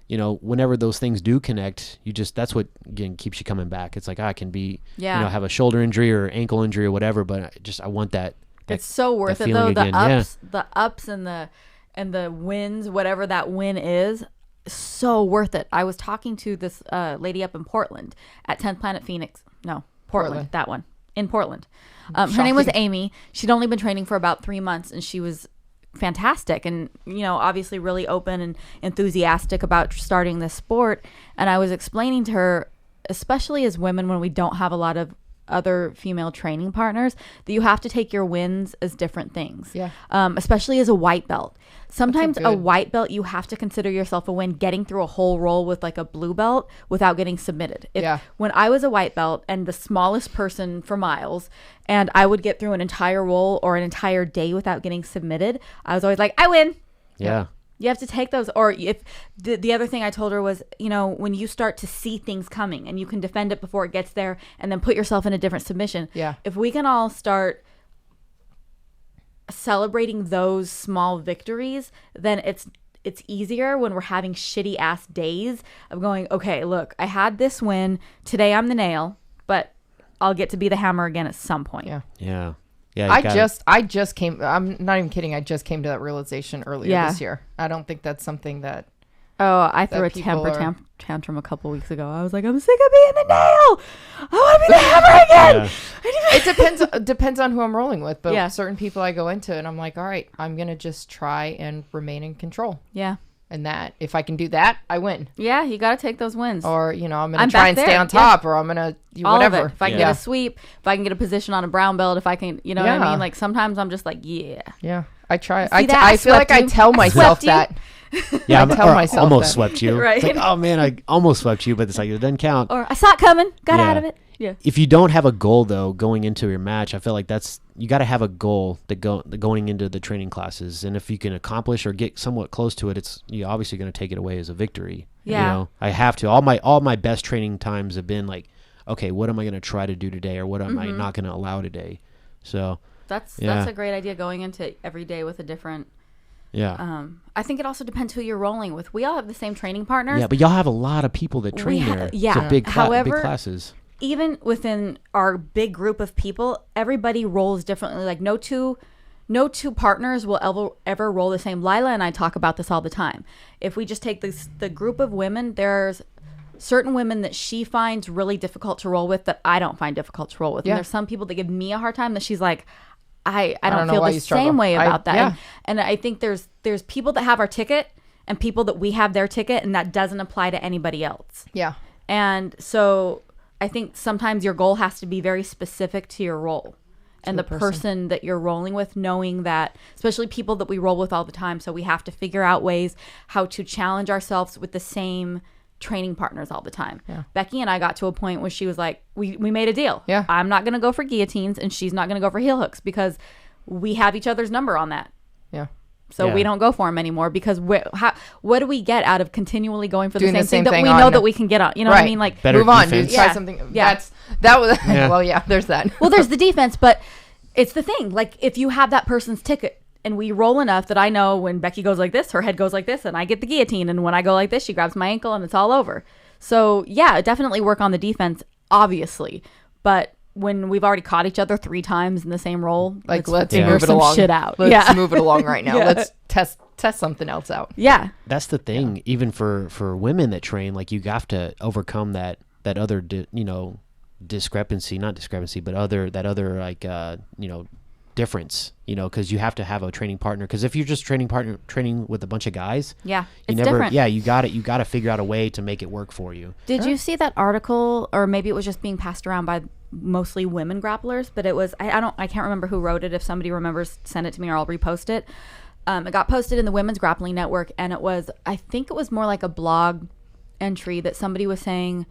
you know, whenever those things do connect, that's what again keeps you coming back. It's like I can be, Yeah. you know, have a shoulder injury or ankle injury or whatever, but I want that. It's so worth that it though. feeling The again. ups and the wins, whatever that win is, so worth it. I was talking to this lady up in Portland at 10th Planet Phoenix. No, Portland. That one in Portland. Her name was Amy. She'd only been training for about 3 months, and she was fantastic and, you know, obviously really open and enthusiastic about starting this sport. And I was explaining to her, especially as women, when we don't have a lot of other female training partners, that you have to take your wins as different things. Yeah. Especially as a white belt. Sometimes a good- white belt, you have to consider yourself a win getting through a whole roll with like a blue belt without getting submitted. When I was a white belt and the smallest person for miles, and I would get through an entire roll or an entire day without getting submitted, I was always like, I win. Yeah. You have to take those. Or if the other thing I told her was, you know, when you start to see things coming and you can defend it before it gets there and then put yourself in a different submission. Yeah. If we can all start celebrating those small victories, then it's easier when we're having shitty ass days of going, okay, look, I had this win. Today I'm the nail, but I'll get to be the hammer again at some point. Yeah. Yeah. Yeah. I just came. I'm not even kidding. I just came to that realization earlier this year. I don't think that's something that. Oh, I threw a people temper tantrum a couple weeks ago. I was like, I'm sick of being the nail. I want to be the hammer again. It depends on who I'm rolling with, but Yeah. certain people I go into and I'm like, all right, I'm gonna just try and remain in control. Yeah. And that if I can do that, I win. Yeah, you got to take those wins. Or you know, I'm gonna I'm try back and stay there, on top, or I'm gonna do All whatever. of it. If I can yeah. get a sweep, if I can get a position on a brown belt, if I can, you know what I Yeah. mean? Like sometimes I'm just like, yeah. Yeah, I try. See that? I feel like Swept I you. tell I myself swept you. that. Yeah, I tell myself almost that. swept you. Right. It's like, oh man, I almost swept you, but it's like it doesn't count. Or I saw it coming, got Yeah. out of it. Yeah. If you don't have a goal though going into your match, I feel like you got to have a goal going into the training classes, and if you can accomplish or get somewhat close to it, you're obviously going to take it away as a victory. Yeah. You know, I have to. All my best training times have been like, okay, what am I going to try to do today, or what am I not going to allow today? So That's Yeah. a great idea, going into every day with a different. yeah. I think it also depends who you're rolling with. We all have the same training partners. Yeah, but y'all have a lot of people that train there. yeah. It's a big However, classes. Even within our big group of people, everybody rolls differently. Like no two partners will ever roll the same. Lila and I talk about this all the time. If we just take the group of women, there's certain women that she finds really difficult to roll with that I don't find difficult to roll with. Yeah. And there's some people that give me a hard time that she's like, I don't know feel why the you struggle. same way about that. Yeah. And I think there's people that have our ticket and people that we have their ticket, and that doesn't apply to anybody else. Yeah. And so I think sometimes your goal has to be very specific to your role and the person that you're rolling with, knowing that, especially people that we roll with all the time. So we have to figure out ways how to challenge ourselves with the same training partners all the time. Yeah. Becky and I got to a point where she was like, we made a deal. Yeah. I'm not going to go for guillotines and she's not going to go for heel hooks because we have each other's number on that. Yeah. So Yeah. we don't go for them anymore because what do we get out of continually going for the Doing same the same thing that thing we know on- that we can get on? You know what I Right. mean? Like, Better Move on, defense. dude. Try Yeah. something. Yeah. That was. Yeah. Well, yeah. There's that. well, there's the defense, but it's the thing. Like, if you have that person's ticket and we roll enough that I know when Becky goes like this, her head goes like this, and I get the guillotine. And when I go like this, she grabs my ankle and it's all over. So, yeah, definitely work on the defense, obviously. But when we've already caught each other 3 times in the same role, Like, let's figure move it some along. shit out. Let's yeah. move it along right now. Yeah. Let's test something else out. Yeah. That's the thing. Even for women that train, like you have to overcome that other not discrepancy, but that other like difference, because you have to have a training partner. Because if you're just training with a bunch of guys, it's different. Yeah, you got to figure out a way to make it work for you. Did you see that article, or maybe it was just being passed around by mostly women grapplers? But it was I can't remember who wrote it. If somebody remembers, send it to me or I'll repost it. It got posted in the Women's Grappling Network, and I think it was more like a blog entry that somebody was saying,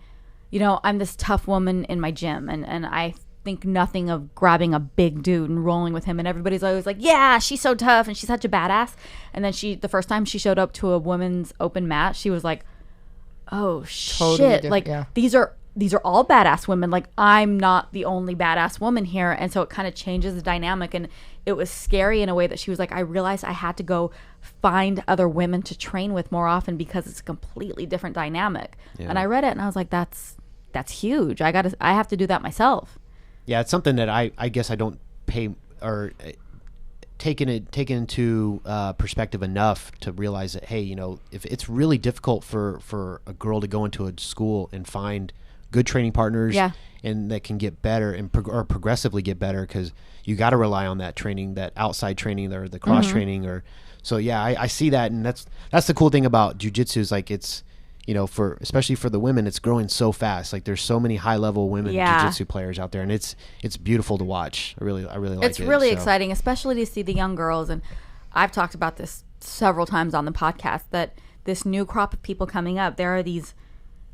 I'm this tough woman in my gym, and I think nothing of grabbing a big dude and rolling with him, and everybody's always like, yeah, she's so tough and she's such a badass. And then the first time she showed up to a women's open match, she was like, oh shit, like these are all badass women, like I'm not the only badass woman here. And so it kind of changes the dynamic, and it was scary in a way that she was like, I realized I had to go find other women to train with more often because it's a completely different dynamic. And I read it and I was like, that's huge. I have to do that myself. Yeah, it's something that I guess I don't pay or take into perspective enough to realize that, hey, if it's really difficult for a girl to go into a school and find good training partners and that can get better and progressively get better, because you got to rely on that training, that outside training or the cross training. Or so I see that, and that's the cool thing about jiu-jitsu is like it's especially for the women, it's growing so fast. Like there's so many high level women jiu-jitsu players out there, and it's beautiful to watch. I really like it. It's really exciting, especially to see the young girls. And I've talked about this several times on the podcast, that this new crop of people coming up, there are these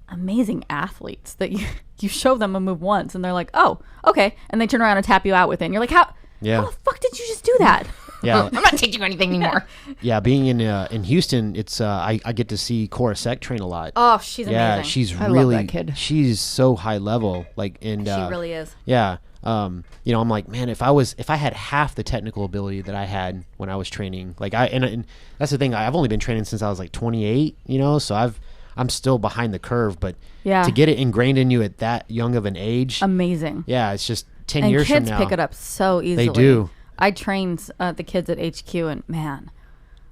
amazing athletes that you show them a move once and they're like, oh, okay, and they turn around and tap you out with it, and you're like, how the fuck did you just do that? Yeah, I'm not teaching you anything anymore. Yeah, being in Houston, it's I get to see Cora Sek train a lot. Oh, she's amazing. Yeah, she's I really love that kid. She's so high level, like, and she really is. Yeah, I'm like, man, if I had half the technical ability that I had when I was training, like and that's the thing, I've only been training since I was like 28, so I'm still behind the curve, but to get it ingrained in you at that young of an age, amazing. Yeah, it's just 10 years from now. And kids pick it up so easily. They do. I trained the kids at HQ, and man,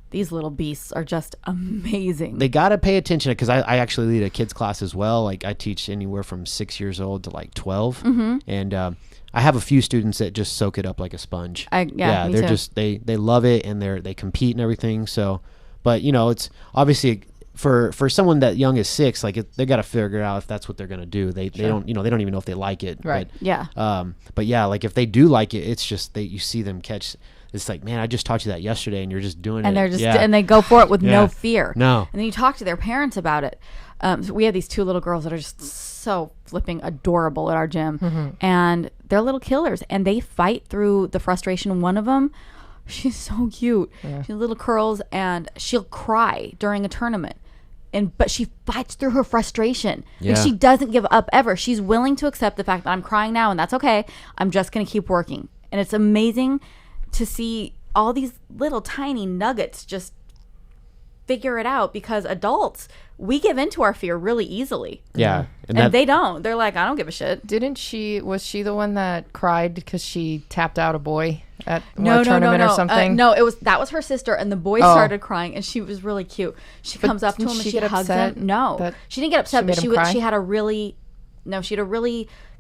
these little beasts are just amazing. They got to pay attention, because I actually lead a kids class as well. Like I teach anywhere from 6 years old to like 12. And I have a few students that just soak it up like a sponge. Me they're too. just, they love it, and they compete and everything. So, but it's obviously for someone that young as 6, like they got to figure out if that's what they're going to do. They don't, they don't even know if they like it. Right. But yeah, like if they do like it, it's just you see them catch. It's like, man, I just taught you that yesterday, and you're just doing it. And they're just, and they go for it with no fear. No. And then you talk to their parents about it. So we have these 2 little girls that are just so flipping adorable at our gym, and they're little killers, and they fight through the frustration. One of them, she's so cute. She has little curls, and she'll cry during a tournament. But she fights through her frustration. Like, she doesn't give up ever. She's willing to accept the fact that I'm crying now, and that's okay. I'm just going to keep working. And it's amazing to see all these little tiny nuggets just figure it out, because adults, we give into our fear really easily. Yeah. And they don't. They're like, I don't give a shit. Was she the one that cried because she tapped out a boy at one tournament or something? No, that was her sister, and the boy started crying, and she was really cute. She comes up to him and she hugs him. No, she didn't get upset, but she had a really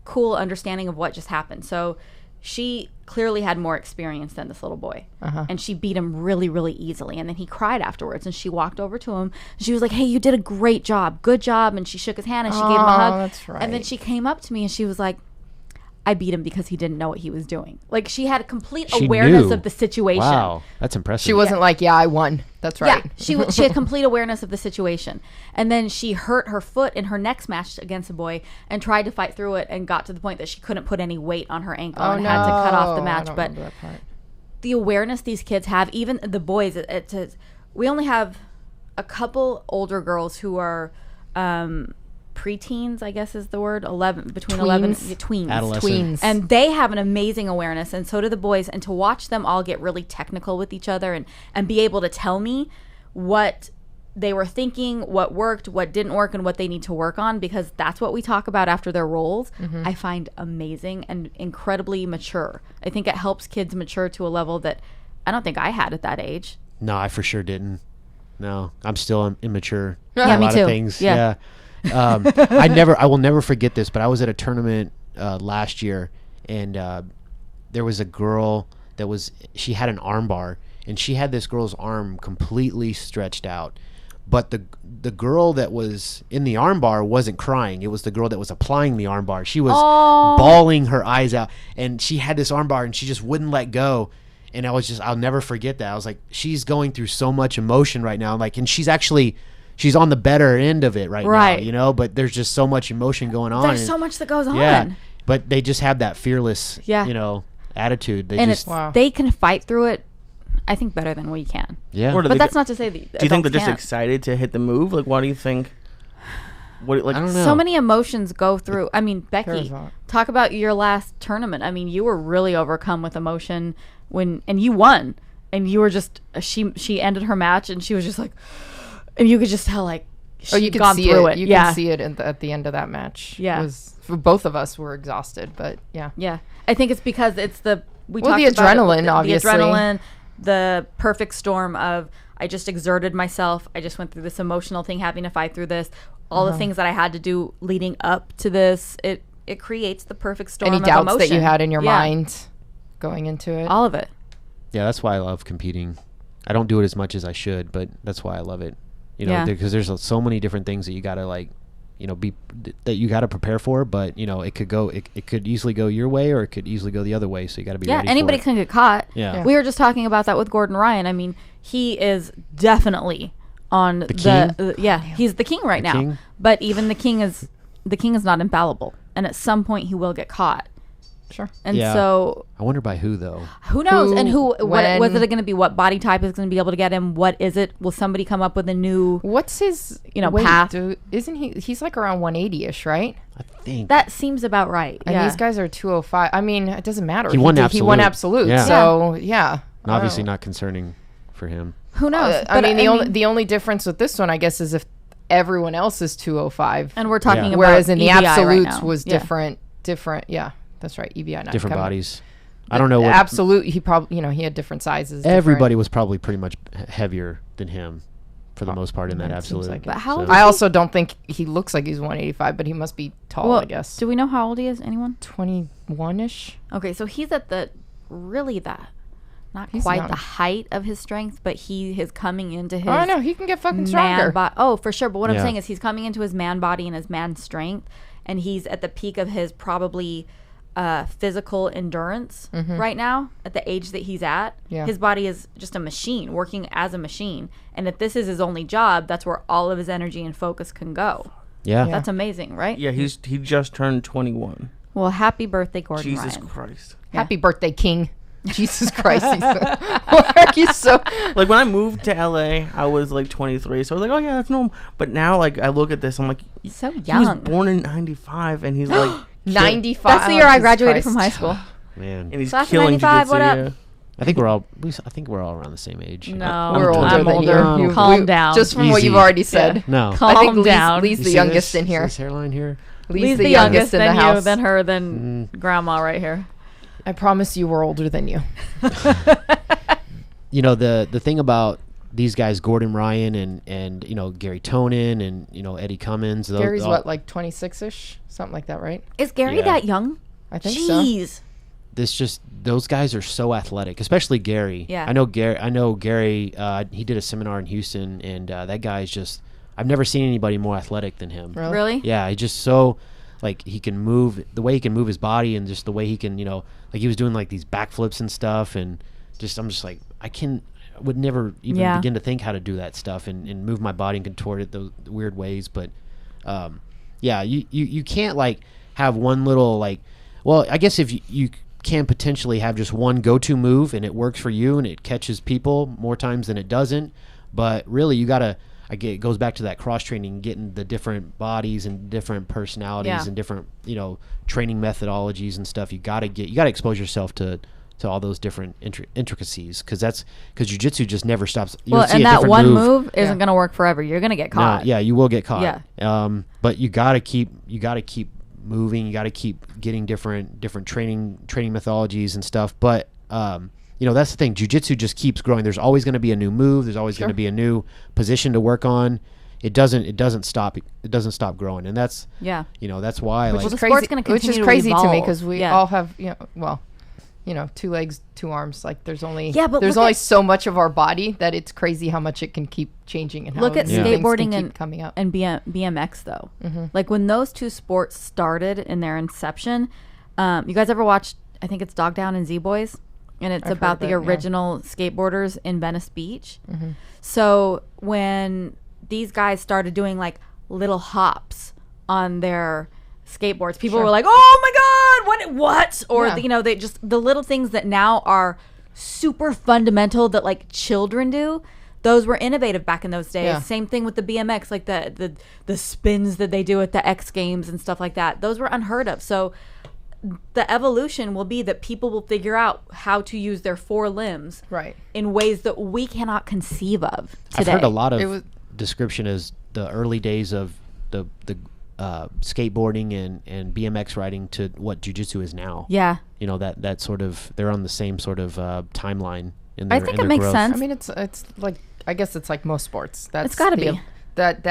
cool understanding of what just happened. So she clearly had more experience than this little boy, and she beat him really, really easily. And then he cried afterwards, and she walked over to him, and she was like, hey, you did a great job, good job. And she shook his hand, and she gave him a hug. That's right. And then she came up to me, and she was like, I beat him because he didn't know what he was doing. Like, she had a complete awareness of the situation. Wow, that's impressive. She wasn't like, I won. That's right. Yeah, she had complete awareness of the situation. And then she hurt her foot in her next match against a boy and tried to fight through it, and got to the point that she couldn't put any weight on her ankle and had to cut off the match. But the awareness these kids have, even the boys, we only have a couple older girls who are preteens, I guess is the word, 11, between 11, tweens. Adolescent. And they have an amazing awareness, and so do the boys. And to watch them all get really technical with each other and be able to tell me what they were thinking, what worked, what didn't work, and what they need to work on, because that's what we talk about after their rolls, I find amazing and incredibly mature. I think it helps kids mature to a level that I don't think I had at that age. No, I for sure didn't. No, I'm still immature. Yeah, a me lot too. Of things. Yeah. I will never forget this, but I was at a tournament last year, and there was a girl she had an arm bar, and she had this girl's arm completely stretched out. But the girl that was in the armbar wasn't crying. It was the girl that was applying the armbar. She was bawling her eyes out, and she had this armbar, and she just wouldn't let go. And I'll never forget that. I was like, she's going through so much emotion right now. Like, and she's on the better end of it right now, you know. But there's just so much emotion going on. There's so much that goes on. Yeah, but they just have that fearless, you know, attitude. They can fight through it. I think better than we can. Yeah, but that's not to say that. Do you think they're just excited to hit the move? Like, what do you think? I don't know. So many emotions go through. I mean, Becky, talk about your last tournament. I mean, you were really overcome with emotion and you won, and you were just she ended her match, and she was just like, and you could just tell like you could gone see through it. You could see it at the end of that match. Yeah, it was, for both of us were exhausted, but yeah. I think it's because it's the adrenaline, obviously. The adrenaline. The perfect storm of I just exerted myself. I just went through this emotional thing, having to fight through this. All the things that I had to do leading up to this. It creates the perfect storm. Any doubts that you had in your mind going into it? All of it. Yeah, that's why I love competing. I don't do it as much as I should, but that's why I love it. You know, because there's so many different things that you gotta that you gotta prepare for. But you know, it could easily go your way, or it could easily go the other way. So you gotta be ready. Anybody can get caught. Yeah. We were just talking about that with Gordon Ryan. I mean, he is definitely on the king. He's the king right now. King? But even the king is not infallible, and at some point he will get caught. Sure. And so I wonder by who though. Who knows? And what was it going to be? What body type is going to be able to get him? What is it? Will somebody come up with a new? What's his path? Isn't he's like around 180ish, right? I think that seems about right. And these guys are 205. I mean, it doesn't matter. He won absolute. Yeah. So obviously not concerning for him. Who knows? I mean, the only difference with this one, I guess, is if everyone else is 205, and we're talking about whereas in the EBI absolutes right was different. Yeah. That's right. EBI, not different bodies. I don't know what absolute. He probably, he had different sizes. Everybody was probably pretty much heavier than him for the most part in that absolute. Like but how? I also don't think he looks like he's 185, but he must be tall. I guess. Do we know how old he is? Anyone? 21ish. Okay, so he's at the not he's quite young. the height of his strength, but he is coming into his. Oh, I know he can get fucking stronger. For sure. But what I'm saying is he's coming into his man body and his man strength, and he's at the peak of his probably. Physical endurance right now at the age that he's at. His body is just a machine working as a machine, and if this is his only job, that's where all of his energy and focus can go. That's amazing, right? He just turned 21. Well, happy birthday, Gordon Jesus Ryan. Christ. Happy birthday, King. Jesus Christ. Why are you so like when I moved to LA I was like 23, so I was like, oh yeah, that's normal. But now like I look at this, I'm like, so young. He was born in 95 and he's like 95. That's the year I graduated from high school. Man. And he's Class killing 95, jiu-jitsu. what up? I think we're all around the same age. No, we're older I'm than older. you. Calm down. Just from what you've already said. No. Calm I think down. Lee's the youngest in here. This hairline here. Lee's the youngest in the house. Then her, then grandma right here. I promise you we're older than you. You know, the thing about these guys, Gordon Ryan and you know, Gary Tonin and, you know, Eddie Cummins. Gary's what, like 26-ish? Something like that, right? Is Gary that young? I think Jeez. so. Those guys are so athletic, especially Gary. Yeah. I know Gary, he did a seminar in Houston, and that guy's just, I've never seen anybody more athletic than him. Really? Yeah, he's just so, like, he can move, the way he can move his body and just the way he can, you know, like he was doing like these backflips and stuff, and just, I'm just like, I would never even begin to think how to do that stuff and move my body and contort it those weird ways. But you can't like have one little like, well, I guess if you can potentially have just one go-to move and it works for you and it catches people more times than it doesn't, but really you gotta, it goes back to that cross training, getting the different bodies and different personalities and different, you know, training methodologies and stuff. You gotta expose yourself to all those different intricacies, because jiu-jitsu just never stops. Well, and that one move isn't going to work forever. You're going to get caught. No, you will get caught. Yeah. But you got to keep moving. You got to keep getting different training methodologies and stuff. But you know, that's the thing. Jiu-jitsu just keeps growing. There's always going to be a new move. There's always going to be a new position to work on. It doesn't stop. It doesn't stop growing, and that's you know, that's why the sport's going to continue which is crazy to me, evolve. because we all have, you know, well, 2 legs, 2 arms. Like there's only but only so much of our body that it's crazy how much it can keep changing and how look at new things skateboarding can keep coming out. and BMX though. Like when those 2 sports started in their inception, you guys ever watched? I think it's Dog Down and Z Boys, and it's about the original skateboarders in Venice Beach. So when these guys started doing like little hops on their skateboards, people were like, oh my god, what or they just the little things that now are super fundamental that like children do, those were innovative back in those days. Same thing with the BMX, like the spins that they do at the X Games and stuff like that, those were unheard of. So the evolution will be that people will figure out how to use their 4 limbs in ways that we cannot conceive of today. I've heard a lot of description as the early days of the skateboarding and BMX riding to what jiu-jitsu is now. Yeah. That sort of, they're on the same sort of timeline in their, I think it makes growth. sense. I mean, it's like, I guess it's like most sports. It's got to be. That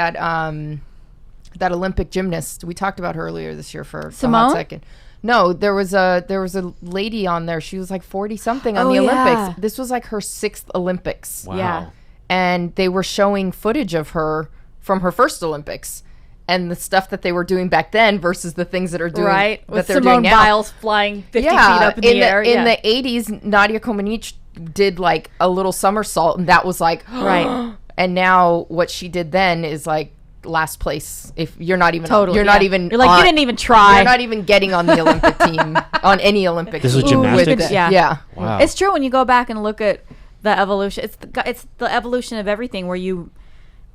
Olympic gymnast we talked about her earlier this year for Simone? a hot second. No, there was a lady on there. She was like 40 something on the Olympics. This was like her 6th Olympics. Wow. Yeah. And they were showing footage of her from her first Olympics and the stuff that they were doing back then versus the things that are doing right that with they're Simone doing now. Biles flying 50 feet up in the air. In the 80s, Nadia Comaneci did like a little somersault, and that was like right. And now what she did then is like last place. If you're not even you're like you didn't even try. You're not even getting on the Olympic team on any Olympic. This team was gymnastics. Yeah. Wow. It's true when you go back and look at the evolution. It's the evolution of everything where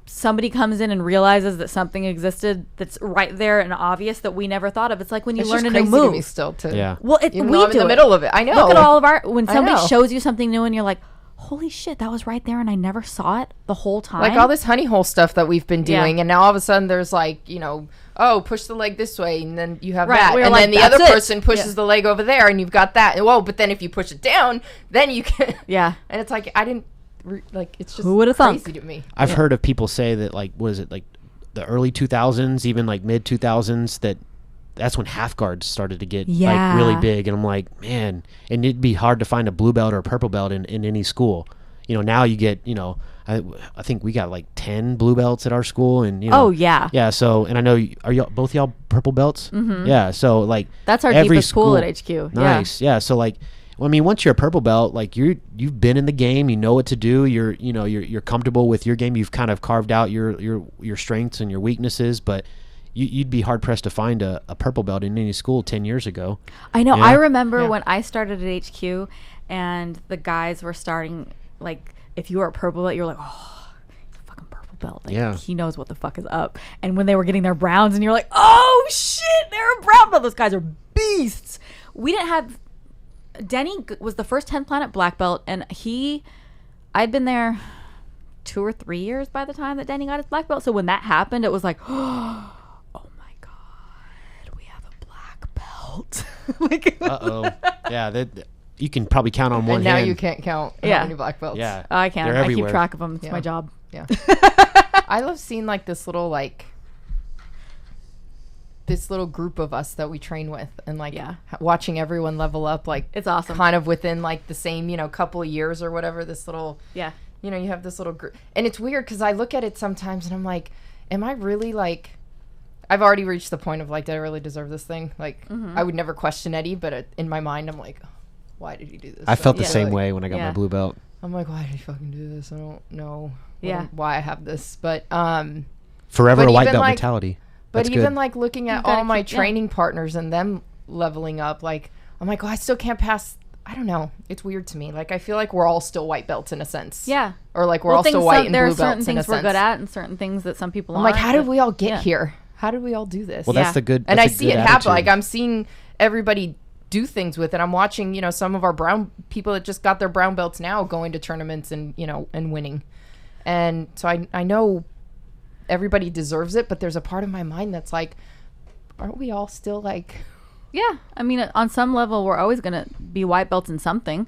somebody comes in and realizes that something existed that's right there and obvious that we never thought of. It's like when you learn a new move. To me still Well, we I'm do in the middle of it. I know. Look at all of when somebody shows you something new and you're like, holy shit, that was right there and I never saw it the whole time. Like all this honey hole stuff that we've been doing, and now all of a sudden there's like, push the leg this way, and then you have that. And then the other person pushes the leg over there, and you've got that. And but then if you push it down, then you can. Yeah. And it's like, I didn't, it's just who would have thunk? Crazy to me. I've heard of people say that, like, what is it, like the early 2000s, even like mid 2000s, that's when half guards started to get like really big. And I'm like, man, and it'd be hard to find a blue belt or a purple belt in any school. Now you get, I think we got like 10 blue belts at our school, and yeah. So, and I know, are both y'all purple belts? Mm-hmm. Yeah. So like that's our deepest pool at HQ. Nice. Yeah. So like, I mean, once you're a purple belt, like you've been in the game, you know what to do. You're comfortable with your game. You've kind of carved out your strengths and your weaknesses, but you'd be hard pressed to find a purple belt in any school 10 years ago. I know. Yeah. I remember when I started at HQ, and the guys were starting. Like, if you were a purple belt, you're like, oh, he's a fucking purple belt. Like, he knows what the fuck is up. And when they were getting their browns, and you're like, oh shit, they're a brown belt. Those guys are beasts. We didn't have. Denny was the first 10th Planet black belt, and I'd been there 2 or 3 years by the time that Denny got his black belt. So when that happened, it was like, oh my god, we have a black belt. Yeah, you can probably count on one hand. And now you can't count how many black belts. Yeah, I can. I keep track of them. It's my job. Yeah. I love seeing like this little group of us that we train with, and like watching everyone level up. Like, it's awesome. Kind of within like the same couple of years or whatever. This little you have this little group, and it's weird because I look at it sometimes and I'm like, am I really like? I've already reached the point of like, did I really deserve this thing? Like, I would never question Eddie, but in my mind I'm like, why did he do this? I felt the same way when I got my blue belt. I'm like, why did he fucking do this? I don't know why I have this, but forever a white belt mentality. But even like looking at all my training partners and them leveling up, like I'm like, I still can't pass. I don't know. It's weird to me. Like, I feel like we're all still white belts in a sense. Yeah. Or like we're all still white and blue belts in a sense. There are certain things we're good at and certain things that some people aren't. I'm like, how did we all get here? How did we all do this? Well, that's the good. And I see it happen. Like, I'm seeing everybody do things with it. I'm watching, some of our brown people that just got their brown belts now going to tournaments and, and winning. And so I know everybody deserves it, but there's a part of my mind that's like, aren't we all still like... Yeah. I mean, on some level, we're always going to be white belts in something.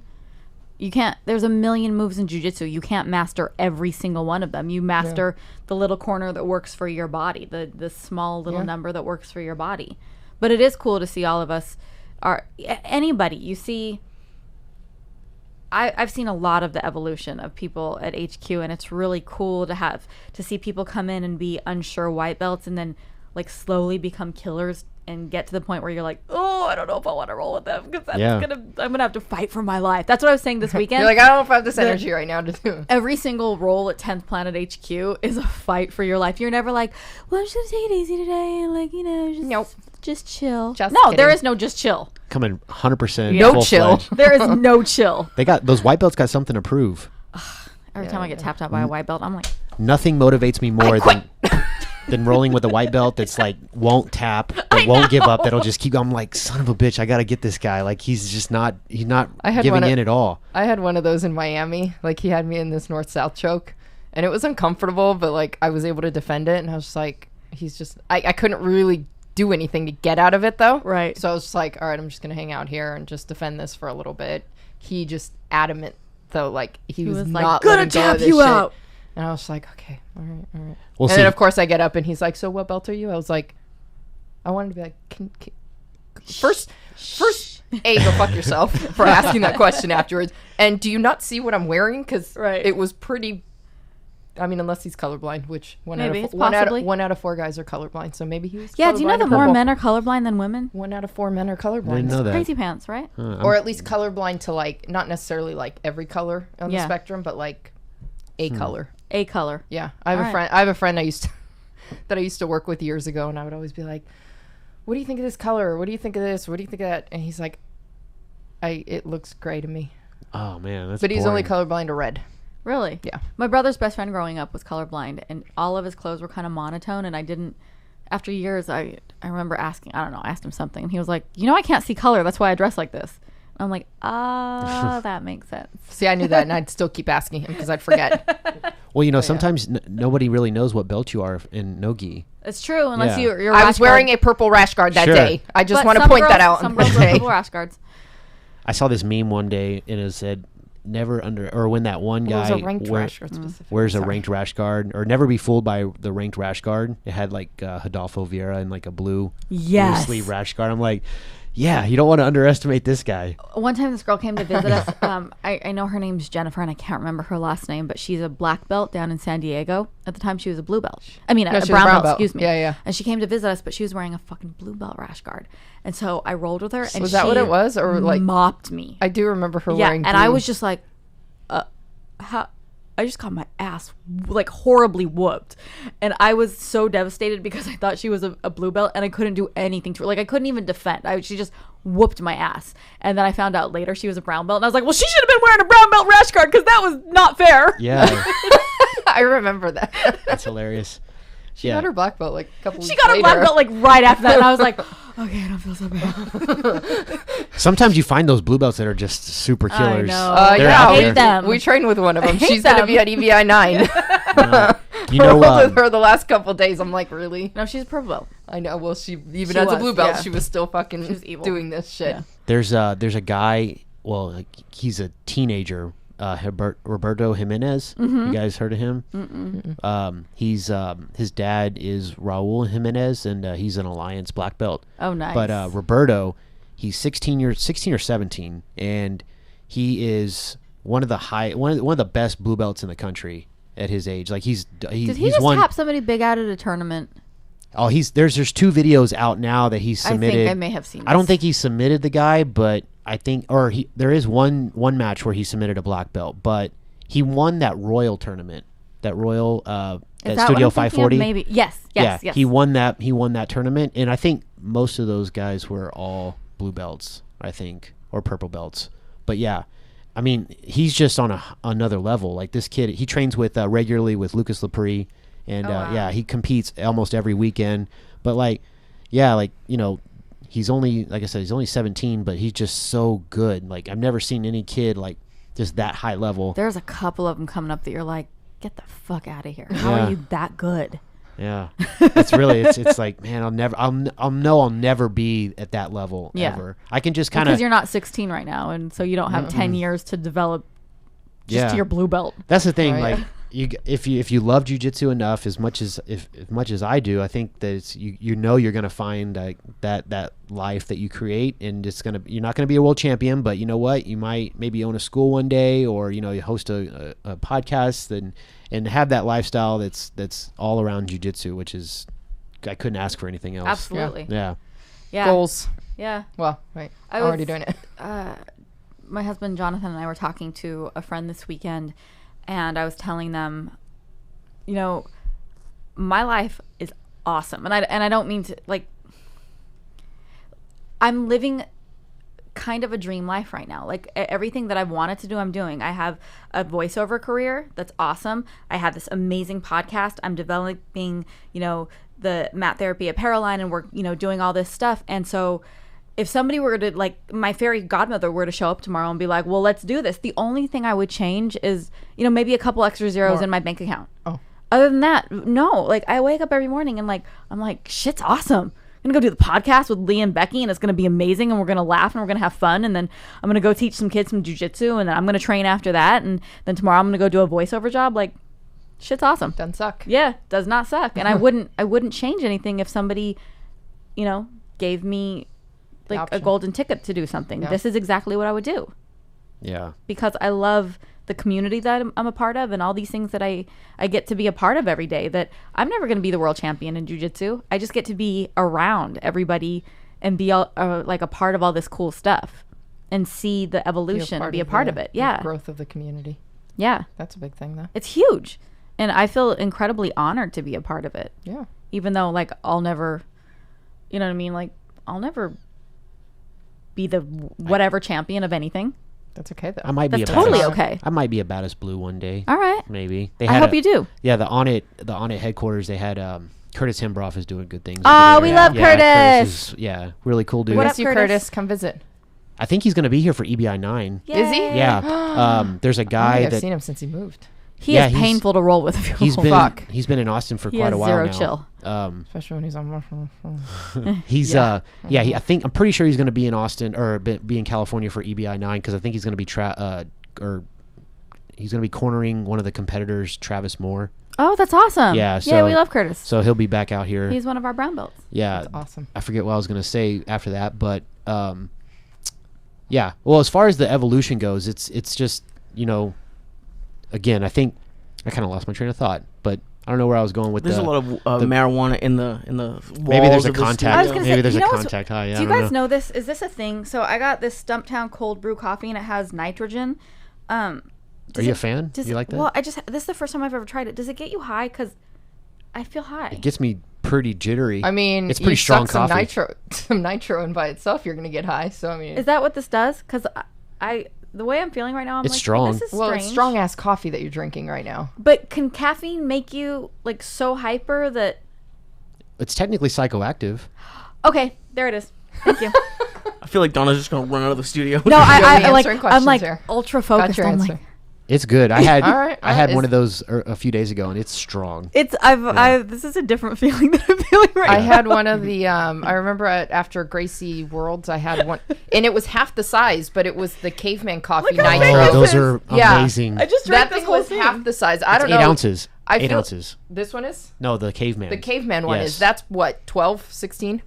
You can't... There's a million moves in jiu-jitsu. You can't master every single one of them. You master the little corner that works for your body, the small little number that works for your body. But it is cool to see all of us... Anybody. You see I've seen a lot of the evolution of people at HQ, and it's really cool to see people come in and be unsure white belts and then like slowly become killers and get to the point where you're like, oh, I don't know if I want to roll with them because I'm gonna have to fight for my life. That's what I was saying this weekend. You're like, I don't know if I have this energy right now to do. Every single roll at 10th Planet HQ is a fight for your life. You're never like, well, I'm just gonna take it easy today and like, just chill. There is no just chill. Coming 100%. No chill. There is no chill. They got those white belts. Got something to prove. Every time I get tapped out by a white belt, I'm like, nothing motivates me more than rolling with a white belt that's like won't tap, but won't give up. That'll just keep. I'm like, son of a bitch, I got to get this guy. Like he's not giving in at all. I had one of those in Miami. Like he had me in this north-south choke, and it was uncomfortable, but like I was able to defend it, and I was just like, I couldn't really do anything to get out of it though. Right. So I was just like, all right, I'm just gonna hang out here and just defend this for a little bit. He just adamant though, like he was like, not gonna letting go tap of this you shit. out. And I was like, okay, all right. Well, and then of course I get up and he's like, so what belt are you? I was like, I wanted to be like, first, go fuck yourself for asking that question afterwards. And do you not see what I'm wearing? Because it was pretty. I mean, unless he's colorblind, which one out of 4 guys are colorblind. So maybe he was. Yeah, do you know that more men are colorblind than women? 1 out of 4 men are colorblind. I didn't know that. Crazy pants, right? Or at least colorblind to like not necessarily like every color on the spectrum, but like a color. A color. Yeah, I have a friend I used to work with years ago, and I would always be like, "What do you think of this color? What do you think of this? What do you think of that?" And he's like, "It looks gray to me." Oh man, that's. But he's boring. only colorblind to red. Really? Yeah. My brother's best friend growing up was colorblind, and all of his clothes were kind of monotone, and I didn't. After years, I remember asking, I asked him something, and he was like, I can't see color. That's why I dress like this. I'm like, that makes sense. See, I knew that, and I'd still keep asking him because I'd forget. Well, sometimes nobody really knows what belt you are in no-gi. It's true, unless you're I was wearing a purple rash guard that day. I just want to point that out. Some girls wear purple rash guards. I saw this meme one day, and it said, never when that one guy wears a ranked rash guard, or never be fooled by the ranked rash guard. It had like Hidalgo Vieira and like a blue sleeve rash guard. I'm like, yeah, you don't want to underestimate this guy. One time this girl came to visit us. I know her name's Jennifer, and I can't remember her last name, but she's a black belt down in San Diego. At the time, she was a blue belt. I mean, a brown belt, excuse me. Yeah. And she came to visit us, but she was wearing a fucking blue belt rash guard. And so I rolled with her, and was that what it was? Or like mopped me. I do remember her wearing blue. And I was just like, I just got my ass like horribly whooped, and I was so devastated because I thought she was a blue belt, and I couldn't do anything to her. Like I couldn't even defend. She just whooped my ass, and then I found out later she was a brown belt, and I was like, well, she should have been wearing a brown belt rash guard because that was not fair. Yeah, I remember that. That's hilarious. She got her black belt like a couple weeks later. She got her black belt like right after that, and I was like, okay, I don't feel so bad. Sometimes you find those blue belts that are just super killers. I know. Yeah, I hate them. We trained with one of them. She's going to be at EVI 9. With her the last couple of days. I'm like, really? No, she's a purple belt. I know. Well, she as a blue belt, she was still fucking doing this shit. Yeah. There's a guy. Well, he's a teenager. Roberto Jimenez. Mm-hmm. You guys heard of him? He's his dad is Raul Jimenez, and he's an Alliance black belt. Oh, nice. But Roberto, he's 16 or 17, and he is one of the best blue belts in the country at his age. Like he's Did he just tap somebody big out at a tournament? Oh, there's 2 videos out now that he submitted. I think I may have seen this. I don't think he submitted the guy, but I think, there is one match where he submitted a black belt, but he won that Royal tournament, that Royal at Studio 540. Maybe yes. He won that tournament, and I think most of those guys were all blue belts, I think, or purple belts. But yeah, I mean, he's just on another level. Like this kid, he trains with regularly with Lucas Lepre. And wow. He competes almost every weekend. But he's only, like I said, he's only 17, but he's just so good. Like I've never seen any kid like just that high level. There's a couple of them coming up that you're like, get the fuck out of here. How are you that good? Yeah, it's really it's like, man, I'll never be at that level ever. I can just kind of, because you're not 16 right now, and so you don't have 10 years to develop just to your blue belt. That's the thing, right. like if you love jiu-jitsu enough, as much as I do, I think that it's you're going to find that life that you create, and you're not going to be a world champion, but you know what, you might maybe own a school one day, or you host a podcast and have that lifestyle that's all around jiu-jitsu, which is, I couldn't ask for anything else. Absolutely. Yeah. Goals. Yeah. Well, wait. I'm already doing it. My husband Jonathan and I were talking to a friend this weekend, and I was telling them, my life is awesome, and I don't mean to, like, I'm living kind of a dream life right now. Like, everything that I've wanted to do, I'm doing. I have a voiceover career that's awesome. I have this amazing podcast. I'm developing, the Mat Therapy apparel line, and we're, doing all this stuff. And so if somebody were to, like, my fairy godmother were to show up tomorrow and be like, well, let's do this, the only thing I would change is, maybe a couple extra zeros in my bank account. Oh. Other than that, no. Like, I wake up every morning and, like, I'm like, shit's awesome. I'm going to go do the podcast with Lee and Becky, and it's going to be amazing, and we're going to laugh, and we're going to have fun, and then I'm going to go teach some kids some jiu-jitsu, and then I'm going to train after that, and then tomorrow I'm going to go do a voiceover job. Like, shit's awesome. Doesn't suck. Yeah, does not suck. And I wouldn't change anything if somebody, gave me like a golden ticket to do something. Yeah. This is exactly what I would do. Yeah. Because I love the community that I'm a part of, and all these things that I get to be a part of every day, that I'm never going to be the world champion in jiu-jitsu. I just get to be around everybody and be like a part of all this cool stuff and see the evolution and be a part of it. Yeah. The growth of the community. Yeah. That's a big thing, though. It's huge. And I feel incredibly honored to be a part of it. Yeah. Even though, like, I'll never, you know what I mean? Like, I'll never be the whatever champion of anything. That's okay, though. I might be That's totally okay. I might be a Badass Blue one day. All right. Maybe. I hope you do. Yeah, the On It headquarters, they had Curtis Hembroff is doing good things. Oh, we love Curtis. Curtis. Really cool dude. What up, Curtis? Come visit. I think he's going to be here for EBI 9. Yay. Is he? Yeah. There's a guy I've seen him since he moved. He is painful to roll with. He's been in Austin for quite a while now. Zero chill. Especially when he's on. I'm pretty sure he's going to be in Austin or be in California for EBI 9, because I think he's going to be he's going to be cornering one of the competitors, Travis Moore. Oh, that's awesome. Yeah. So, we love Curtis. So he'll be back out here. He's one of our brown belts. Yeah. That's awesome. I forget what I was going to say after that, but yeah. Well, as far as the evolution goes, it's just, again, I think I kind of lost my train of thought, but I don't know where I was going with. There's a lot of marijuana in the walls. Maybe there's a contact. Maybe there's a contact high. Do you guys know this? Is this a thing? So I got this Stumptown cold brew coffee, and it has nitrogen. Are you a fan? Do you like that? Well, this is the first time I've ever tried it. Does it get you high? Because I feel high. It gets me pretty jittery. I mean, it's pretty strong coffee. Some nitro, and by itself, you're gonna get high. So I mean, is that what this does? Because the way I'm feeling right now, it's strong. This is strange. It's strong ass coffee that you're drinking right now. But can caffeine make you like so hyper that? It's technically psychoactive. Okay, there it is. Thank you. I feel like Donna's just gonna run out of the studio. No, I'm like ultra focused. Got your answer. It's good. I had I had one of those a few days ago, and it's strong. This is a different feeling that I'm feeling right now. I had one of the I remember after Gracie Worlds, I had one, and it was half the size, but it was the Caveman Coffee Nitro. Oh, those are amazing. I just drank that thing was half the size. I don't know. 8 ounces. 8 ounces. This one is? No, the Caveman. The Caveman one is. That's what, 12, 16?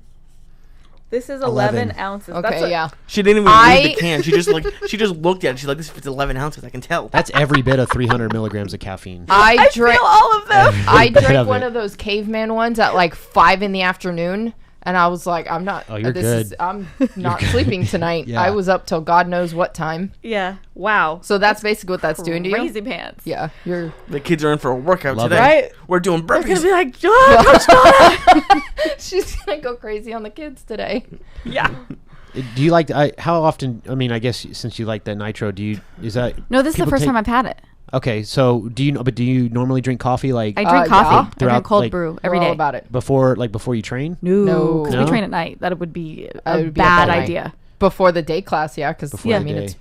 This is 11 ounces. Okay, yeah. She didn't even read the can. She just looked at it. She's like, "This is 11 ounces. I can tell." That's every bit of 300 milligrams of caffeine. I drank all of them. I drank one of those Caveman ones at like 5 in the afternoon, and I was like, "I'm not. Oh, you're good. I'm not sleeping tonight." Yeah. I was up till God knows what time. Yeah. Wow. So that's basically what that's doing to you. Crazy pants. Yeah. The kids are in for a workout Love today. Right? We're doing burpees. They're gonna be like, Coach Donna. She's gonna go crazy on the kids today. Yeah. Do you like? How often? I mean, I guess since you like that nitro, is that? No, this is the first time I've had it. Okay, so do you normally drink coffee like? I drink coffee. Yeah. I drink cold brew every day. All about it. Before you train? No, because we train at night. That would be a bad idea. Before the day class, yeah, because it's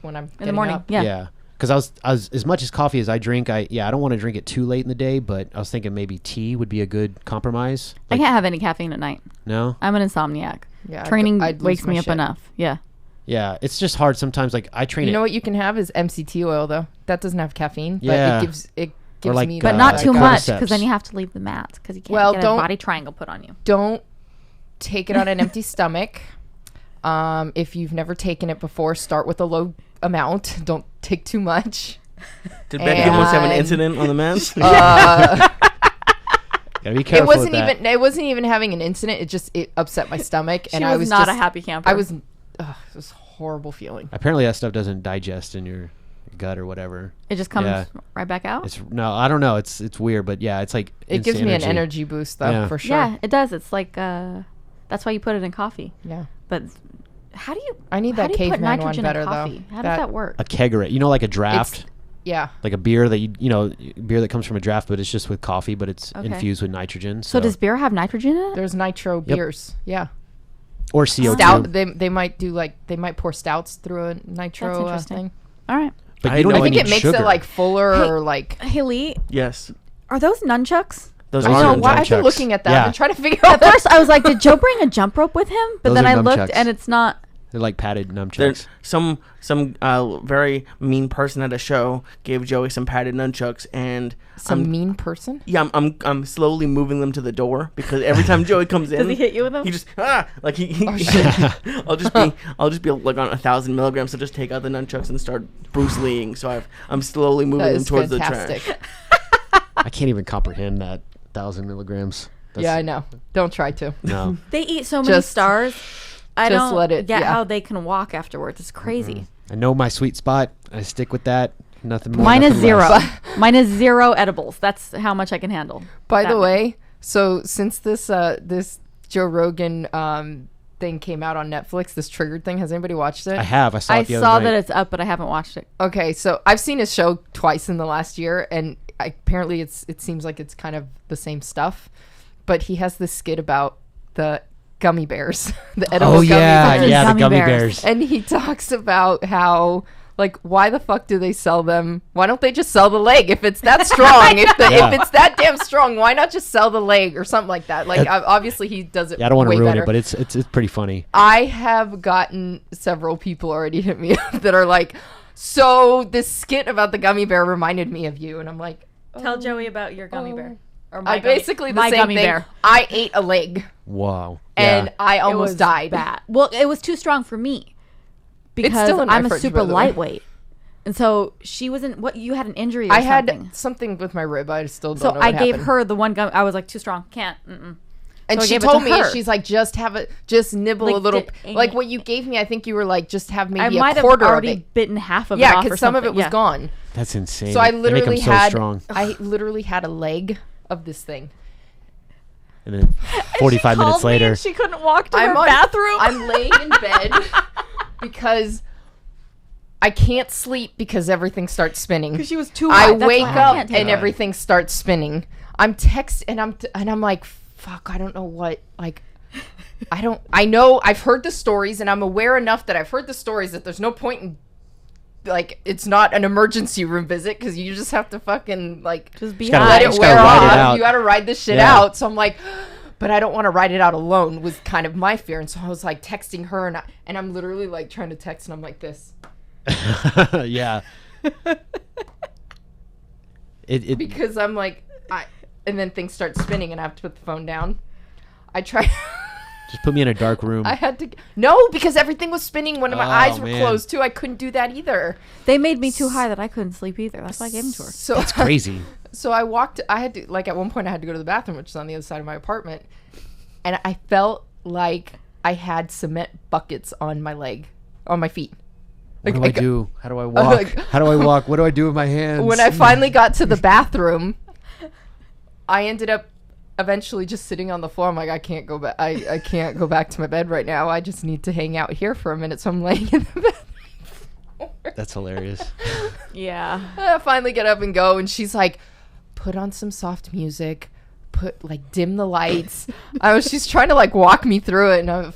when I'm in the morning. Up. Yeah. Because I was as much as coffee as I drink. I don't want to drink it too late in the day, but I was thinking maybe tea would be a good compromise. I can't have any caffeine at night. No, I'm an insomniac. Yeah, training wakes me up enough. Yeah. Yeah, it's just hard sometimes. Like I train. You know what you can have is MCT oil though. That doesn't have caffeine, but yeah. it gives like, me But the not too much, quadriceps. because then you have to leave the mats, because you can't Well, get a don't- body triangle put on you. Don't take it on an empty stomach. If you've never taken it before, start with a low amount. Don't take too much. Did Becky almost have an And- incident on the mats? Gotta be careful. It wasn't even having an incident. It upset my stomach, She and was I was not just, a happy camper. I was. It was a horrible feeling. Apparently, that stuff doesn't digest in your gut or whatever. It just comes Yeah. right back out. I don't know. It's weird, but yeah, it's like It gives instant me an energy boost, though, Yeah. for sure. Yeah, it does. It's like that's why you put it in coffee. Yeah. But how do you? I need how that do you put caveman one nitrogen better, in though. coffee? How does that work? A keggerate, like a draft. It's, yeah. Like a beer that beer that comes from a draft, but it's just with coffee, but it's Okay. infused with nitrogen. So does beer have nitrogen in it? There's nitro beers. Yeah. or CO2. Stout. They might do they might pour stouts through a nitro That's interesting. thing. All right. But I you don't know I even think it need makes sugar. it like fuller Hey, or like. Hey Lee, Yes. are those nunchucks? Those I Those don't are know why I've been nunchucks. looking at that. Yeah. I've been trying to figure out. At first, I was like, did Joe bring a jump rope with him? But Those then are I looked, nunchucks. and it's not. They're like padded nunchucks. There's some very mean person at a show gave Joey some padded nunchucks, and Some mean person. yeah, I'm slowly moving them to the door because every time Joey comes in, Does he hit you with them? he just like he Oh, I'll just be like on 1,000 milligrams, so just take out the nunchucks and start Bruce Leeing. So I'm slowly moving That them is towards fantastic. the trash. I can't even comprehend that 1,000 milligrams. Yeah, I know. Don't try to. No. They eat so many Just- stars. I just don't let it- get yeah. how they can walk afterwards. It's crazy. I know my sweet spot. I stick with that. Nothing more. Mine is nothing zero. less. Mine is 0 edibles. That's how much I can handle. By That the much. way, so since this Joe Rogan thing came out on Netflix, this Triggered thing, has anybody watched it? I have. I saw I it the other saw night. that it's up, but I haven't watched it. Okay, so I've seen his show twice in the last year, and apparently it seems like it's kind of the same stuff. But he has this skit about the gummy bears, the edible Oh gummy yeah, bears. yeah, the Gummy gummy bears. bears. And he talks about how, like, why the fuck do they sell them? Why don't they just sell the leg if it's that strong? Yeah. If it's that damn strong, why not just sell the leg or something like that? Like, obviously he does it. Yeah, I don't want way to ruin better. it, but it's pretty funny. I have gotten several people already hit me up that are like, so this skit about the gummy bear reminded me of you, and I'm like, Tell Joey about your gummy bear. Or I basically the my same gummy thing. bear. I ate a leg Wow. and Yeah. I It almost was died. Bad. Well, it was too strong for me because still in my I'm a fridge, super by the way. lightweight, and so she wasn't. What you had an injury? Or I had something. something with my rib. I still don't So know what I gave happened. her the one gum. I was like, too strong. Can't. Mm-mm. And So I she gave it told to me, her. she's like, just nibble Like, a little. did- Like what you gave me, I think you were like, just have I maybe might a have quarter of already it. bitten half of it Yeah, off. because or some of it something. was Yeah. gone. That's insane. So I They make literally 'em so had, strong. I literally had a leg of this thing. And then 45 minutes later, she couldn't walk to I'm her on- bathroom. I'm laying in bed because I can't sleep because everything starts spinning. because she was too. I wide. That's wake why I up can't take and it. everything starts spinning. I'm text and I'm like, fuck, I don't know what, like, I know I've heard the stories and I'm aware enough that I've heard the stories that there's no point in, like, it's not an emergency room visit because you just have to fucking, like, Just be gotta high. let You it just wear gotta ride it off. out. You gotta ride this shit Yeah. out. So I'm like, but I don't want to ride it out alone was kind of my fear. And so I was like texting her and I'm literally like trying to text and I'm like this. yeah. It Because I'm like, and then things start spinning and I have to put the phone down. I try. just put me in a dark room. I had to. No, because everything was spinning when my Oh, eyes were man. closed too. I couldn't do that either. They made me too high that I couldn't sleep either. That's why I gave them to her. So That's crazy. So I walked. I had to, like, at one point I had to go to the bathroom, which is on the other side of my apartment, and I felt like I had cement buckets on my feet. What do I Like, do? How do I walk? like- How do I walk? What do I do with my hands? When I finally got to the bathroom, I ended up eventually just sitting on the floor. I'm like, I can't go back. I can't go back to my bed right now. I just need to hang out here for a minute. So I'm laying in the bathroom. That's hilarious. Yeah. I finally get up and go, and she's like, put on some soft music, dim the lights. She's trying to like walk me through it, and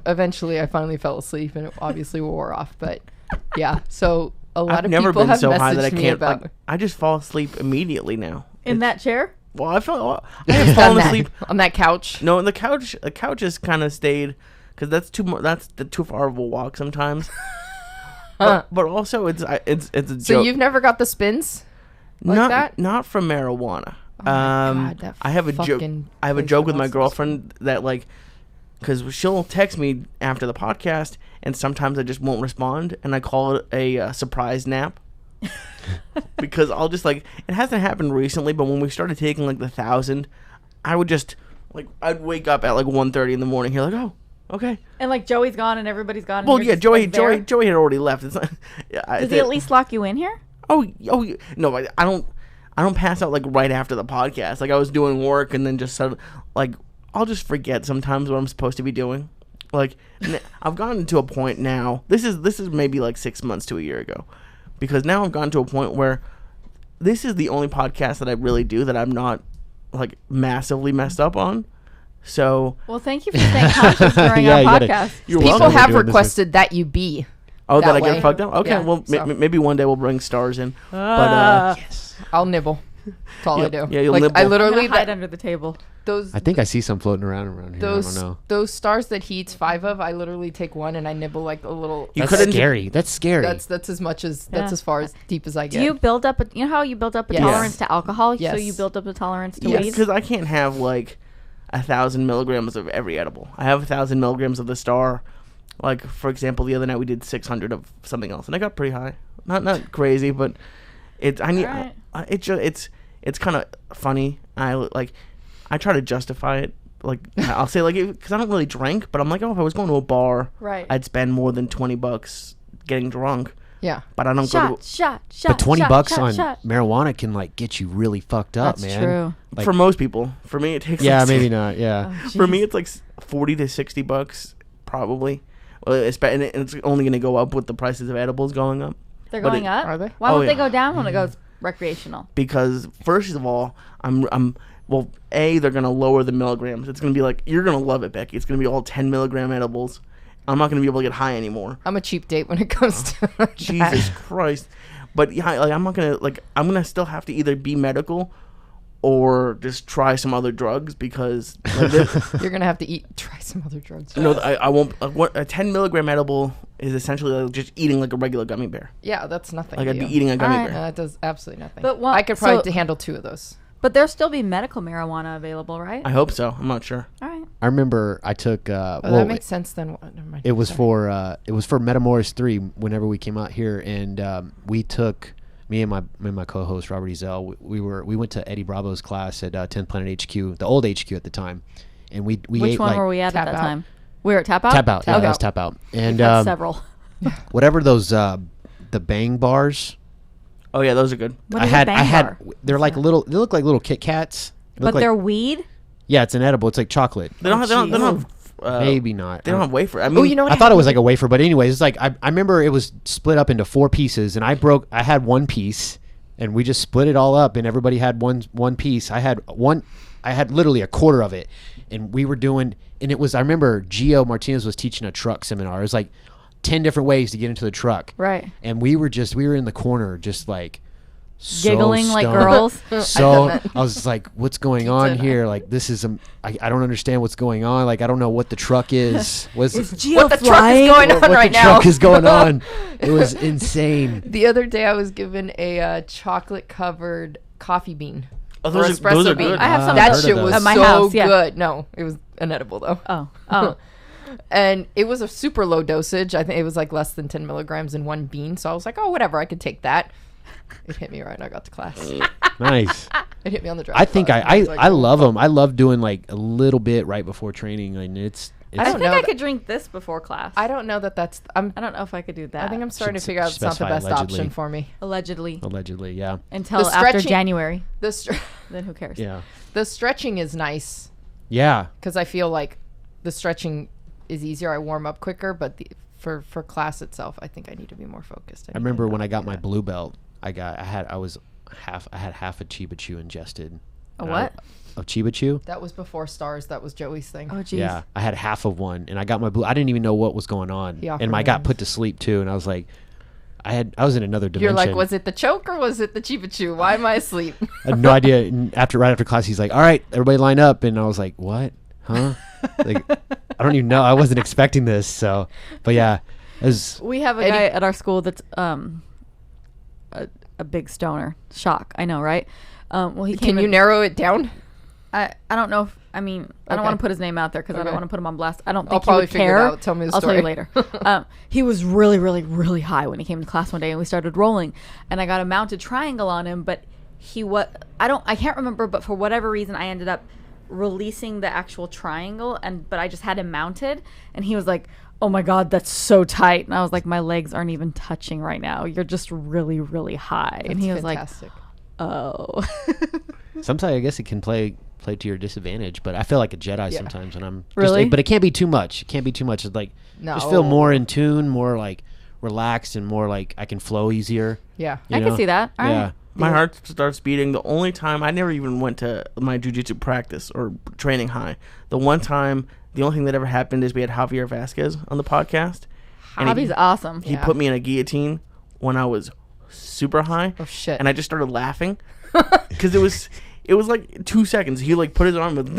eventually I finally fell asleep, and it obviously wore off. But yeah, so a lot I've of never people been have so high that I messaged me can't. about. Like, I just fall asleep immediately now. In that chair? Well, I have fallen asleep. On that couch. No, the couch. The couch has kind of stayed because that's too far of a walk sometimes. But also it's a So joke. you've never got the spins? like that? Not from marijuana. Oh my God, that I have a joke. fucking I have a place joke with with my all sorts. girlfriend that like, because she'll text me after the podcast, and sometimes I just won't respond, and I call it a surprise nap. Because I'll just like, it hasn't happened recently, but when we started taking like the 1,000, I would just like, I'd wake up at like 1:30 in the morning here, like, oh, okay. And like Joey's gone and everybody's gone. and Well, you're yeah, just, Joey like, there? had already left. It's not, Does he at least lock you in here? Oh, no, I don't pass out like right after the podcast. Like I was doing work and then just said, like, I'll just forget sometimes what I'm supposed to be doing. Like I've gotten to a point now. This is maybe like 6 months to a year ago, because now I've gotten to a point where this is the only podcast that I really do that I'm not like massively messed up on. So Well, thank you for staying conscious during Yeah, our you gotta- podcast. you're People welcome. have We're doing this requested that you be. that I that get way. fucked up. Okay, Yeah, well so. maybe one day we'll bring stars in. I'll nibble. That's all I do. Yeah, you'll like, nibble. I I'm gonna literally hide under the table. those I think I see some floating around here. I don't know. those stars that he eats 5 of. I literally take one and I nibble like a little. You That's couldn't- scary. That's scary. That's as much as that's Yeah. as far as deep as I get. Do you build up you know how you build up a Yes. tolerance to alcohol? So Yes. you build up a tolerance to Yeah, weed? because I can't have like 1,000 milligrams of every edible. I have 1,000 milligrams of the star. Like for example, the other night we did 600 of something else, and I got pretty high. Not crazy, but it's Alright. it's kind of funny. I try to justify it. Like I'll say like because I don't really drink, but I'm like, oh, if I was going to a bar, Right. I'd spend more than $20 getting drunk. yeah. But I don't go Shot. but 20 shot, bucks shot, on shot. marijuana can like get you really fucked up, That's man. true. to Like- for most people. For me, it takes Yeah, like, maybe not. Yeah. Oh, For me, jeez. it's like $40 to $60 probably. Well, and it's only going to go up with the prices of edibles going up. They're but going it- up? Are they? Why Oh, won't they yeah. go down when it goes recreational? Because first of all, well, they're going to lower the milligrams. It's going to be like, you're going to love it, Becky. It's going to be all 10 milligram edibles. I'm not going to be able to get high anymore. I'm a cheap date when it comes to that. Jesus Christ. But yeah, like I'm not going to I'm going to still have to either be medical or just try some other drugs because like, You're gonna have to try some other drugs. no, I won't. A 10 milligram edible is essentially like just eating like a regular gummy bear. Yeah, that's nothing. Like to I'd be you. eating a gummy Alright. bear. That does absolutely nothing. But what- I could probably so- handle 2 of those. But there'll still be medical marijuana available, right? I hope so. I'm not sure. All right. I remember I took Oh, well, that makes sense then. Never mind. it was Sorry. for Metamoris 3 whenever we came out here, and we took me and my co-host Robert Ezel. We went to Eddie Bravo's class at 10th Planet HQ, the old HQ at the time, and we Which ate one like were we at Tap that Out. time? We were at Tap Out? Tap Out. Yeah, Tap that was Out. Tap Out, We've and had several. whatever those the Bang bars. Oh yeah, those are good. What I is a had Bang bar? they're like little. They look like little Kit Kats. They look But like- they're weed? yeah, it's an edible. It's like chocolate. They don't have. They don't have. Maybe not. They don't have wafer. I mean, Oh, you know what? I thought it was like a wafer, but anyways, it's like I remember it was split up into 4 pieces, and I had one piece, and we just split it all up, and everybody had one piece. I had literally a quarter of it, and we were doing, and it was, I remember Gio Martinez was teaching a truck seminar. It was like 10 different ways to get into the truck, Right. and we were in the corner just like so Giggling like stoned. girls. So that. I was like, "What's going on did I? here? Like, this is I don't understand what's going on. Like, I don't know what the truck is. Is Gio What the truck is flying? going on what right the now? truck is going on. It was insane. The other day I was given a chocolate covered coffee bean. Oh, Or those espresso are bean. good. I have some I've That heard of shit those. was At my so house, yeah. good. No, it was inedible though. Oh. And it was a super low dosage. I think it was like less than 10 milligrams in one bean. So I was like, oh, whatever, I could take that. It hit me right when I got to class. Nice. It hit me on the drive. I think class. I was like, I oh, love fuck. them. I love doing like a little bit right before training, and it's I I don't think know I that- could drink this before class. I don't know that that's. I don't know if I could do that. I think I'm starting to Should figure out it's not the specify best allegedly. option for me. allegedly allegedly, yeah, until The after stretching- January. The str- Then who cares? yeah, the stretching is nice yeah. because I feel like the stretching is easier. I warm up quicker, but for class itself, I think I need to be more focused. I remember when I got my blue belt, I had half a Chiba Chew ingested. A And what? of Chiba Chew. That was before Stars. That was Joey's thing. Oh, jeez. Yeah, I had half of one, and I got my blue. I didn't even know what was going on, He offered and I me got one. put to sleep too. And I was like, I was in another dimension. You're like, was it the choke or was it the Chiba Chew? Why am I asleep? I had no idea. And right after class, he's like, "All right, everybody line up," and I was like, "What? Huh?" Like, I don't even know. I wasn't expecting this. So, but yeah, it was. We have a Eddie- guy at our school that's a big stoner. Shock. I know, right? Well, he came Can you narrow it down? I don't know. I don't Okay. want to put his name out there because I don't Okay. want to put him on blast. I don't I'll think he probably would figure it care. out. Tell me the I'll tell you story. later. He was really, really, really high when he came to class one day, and we started rolling. And I got a mounted triangle on him, but I can't remember, but for whatever reason, I ended up releasing the actual triangle, but I just had him mounted, and he was like, "Oh my God, that's so tight." And I was like, "My legs aren't even touching right now. You're just really, really high." And he was fantastic. like, "Oh." Sometimes I guess it can play to your disadvantage, but I feel like a Jedi sometimes when I'm Really? but it can't be too much. It can't be too much. It's like just feel more in tune, more like relaxed, and more like I can flow easier. Yeah. you I know? can see that. All Yeah. right. My heart starts beating. The only time I never even went to my jiu-jitsu practice or training high. The only thing that ever happened is we had Javier Vasquez on the podcast. And Javi's awesome. He put me in a guillotine when I was super high. Oh, shit. And I just started laughing because it was like 2 seconds. He like put his arm and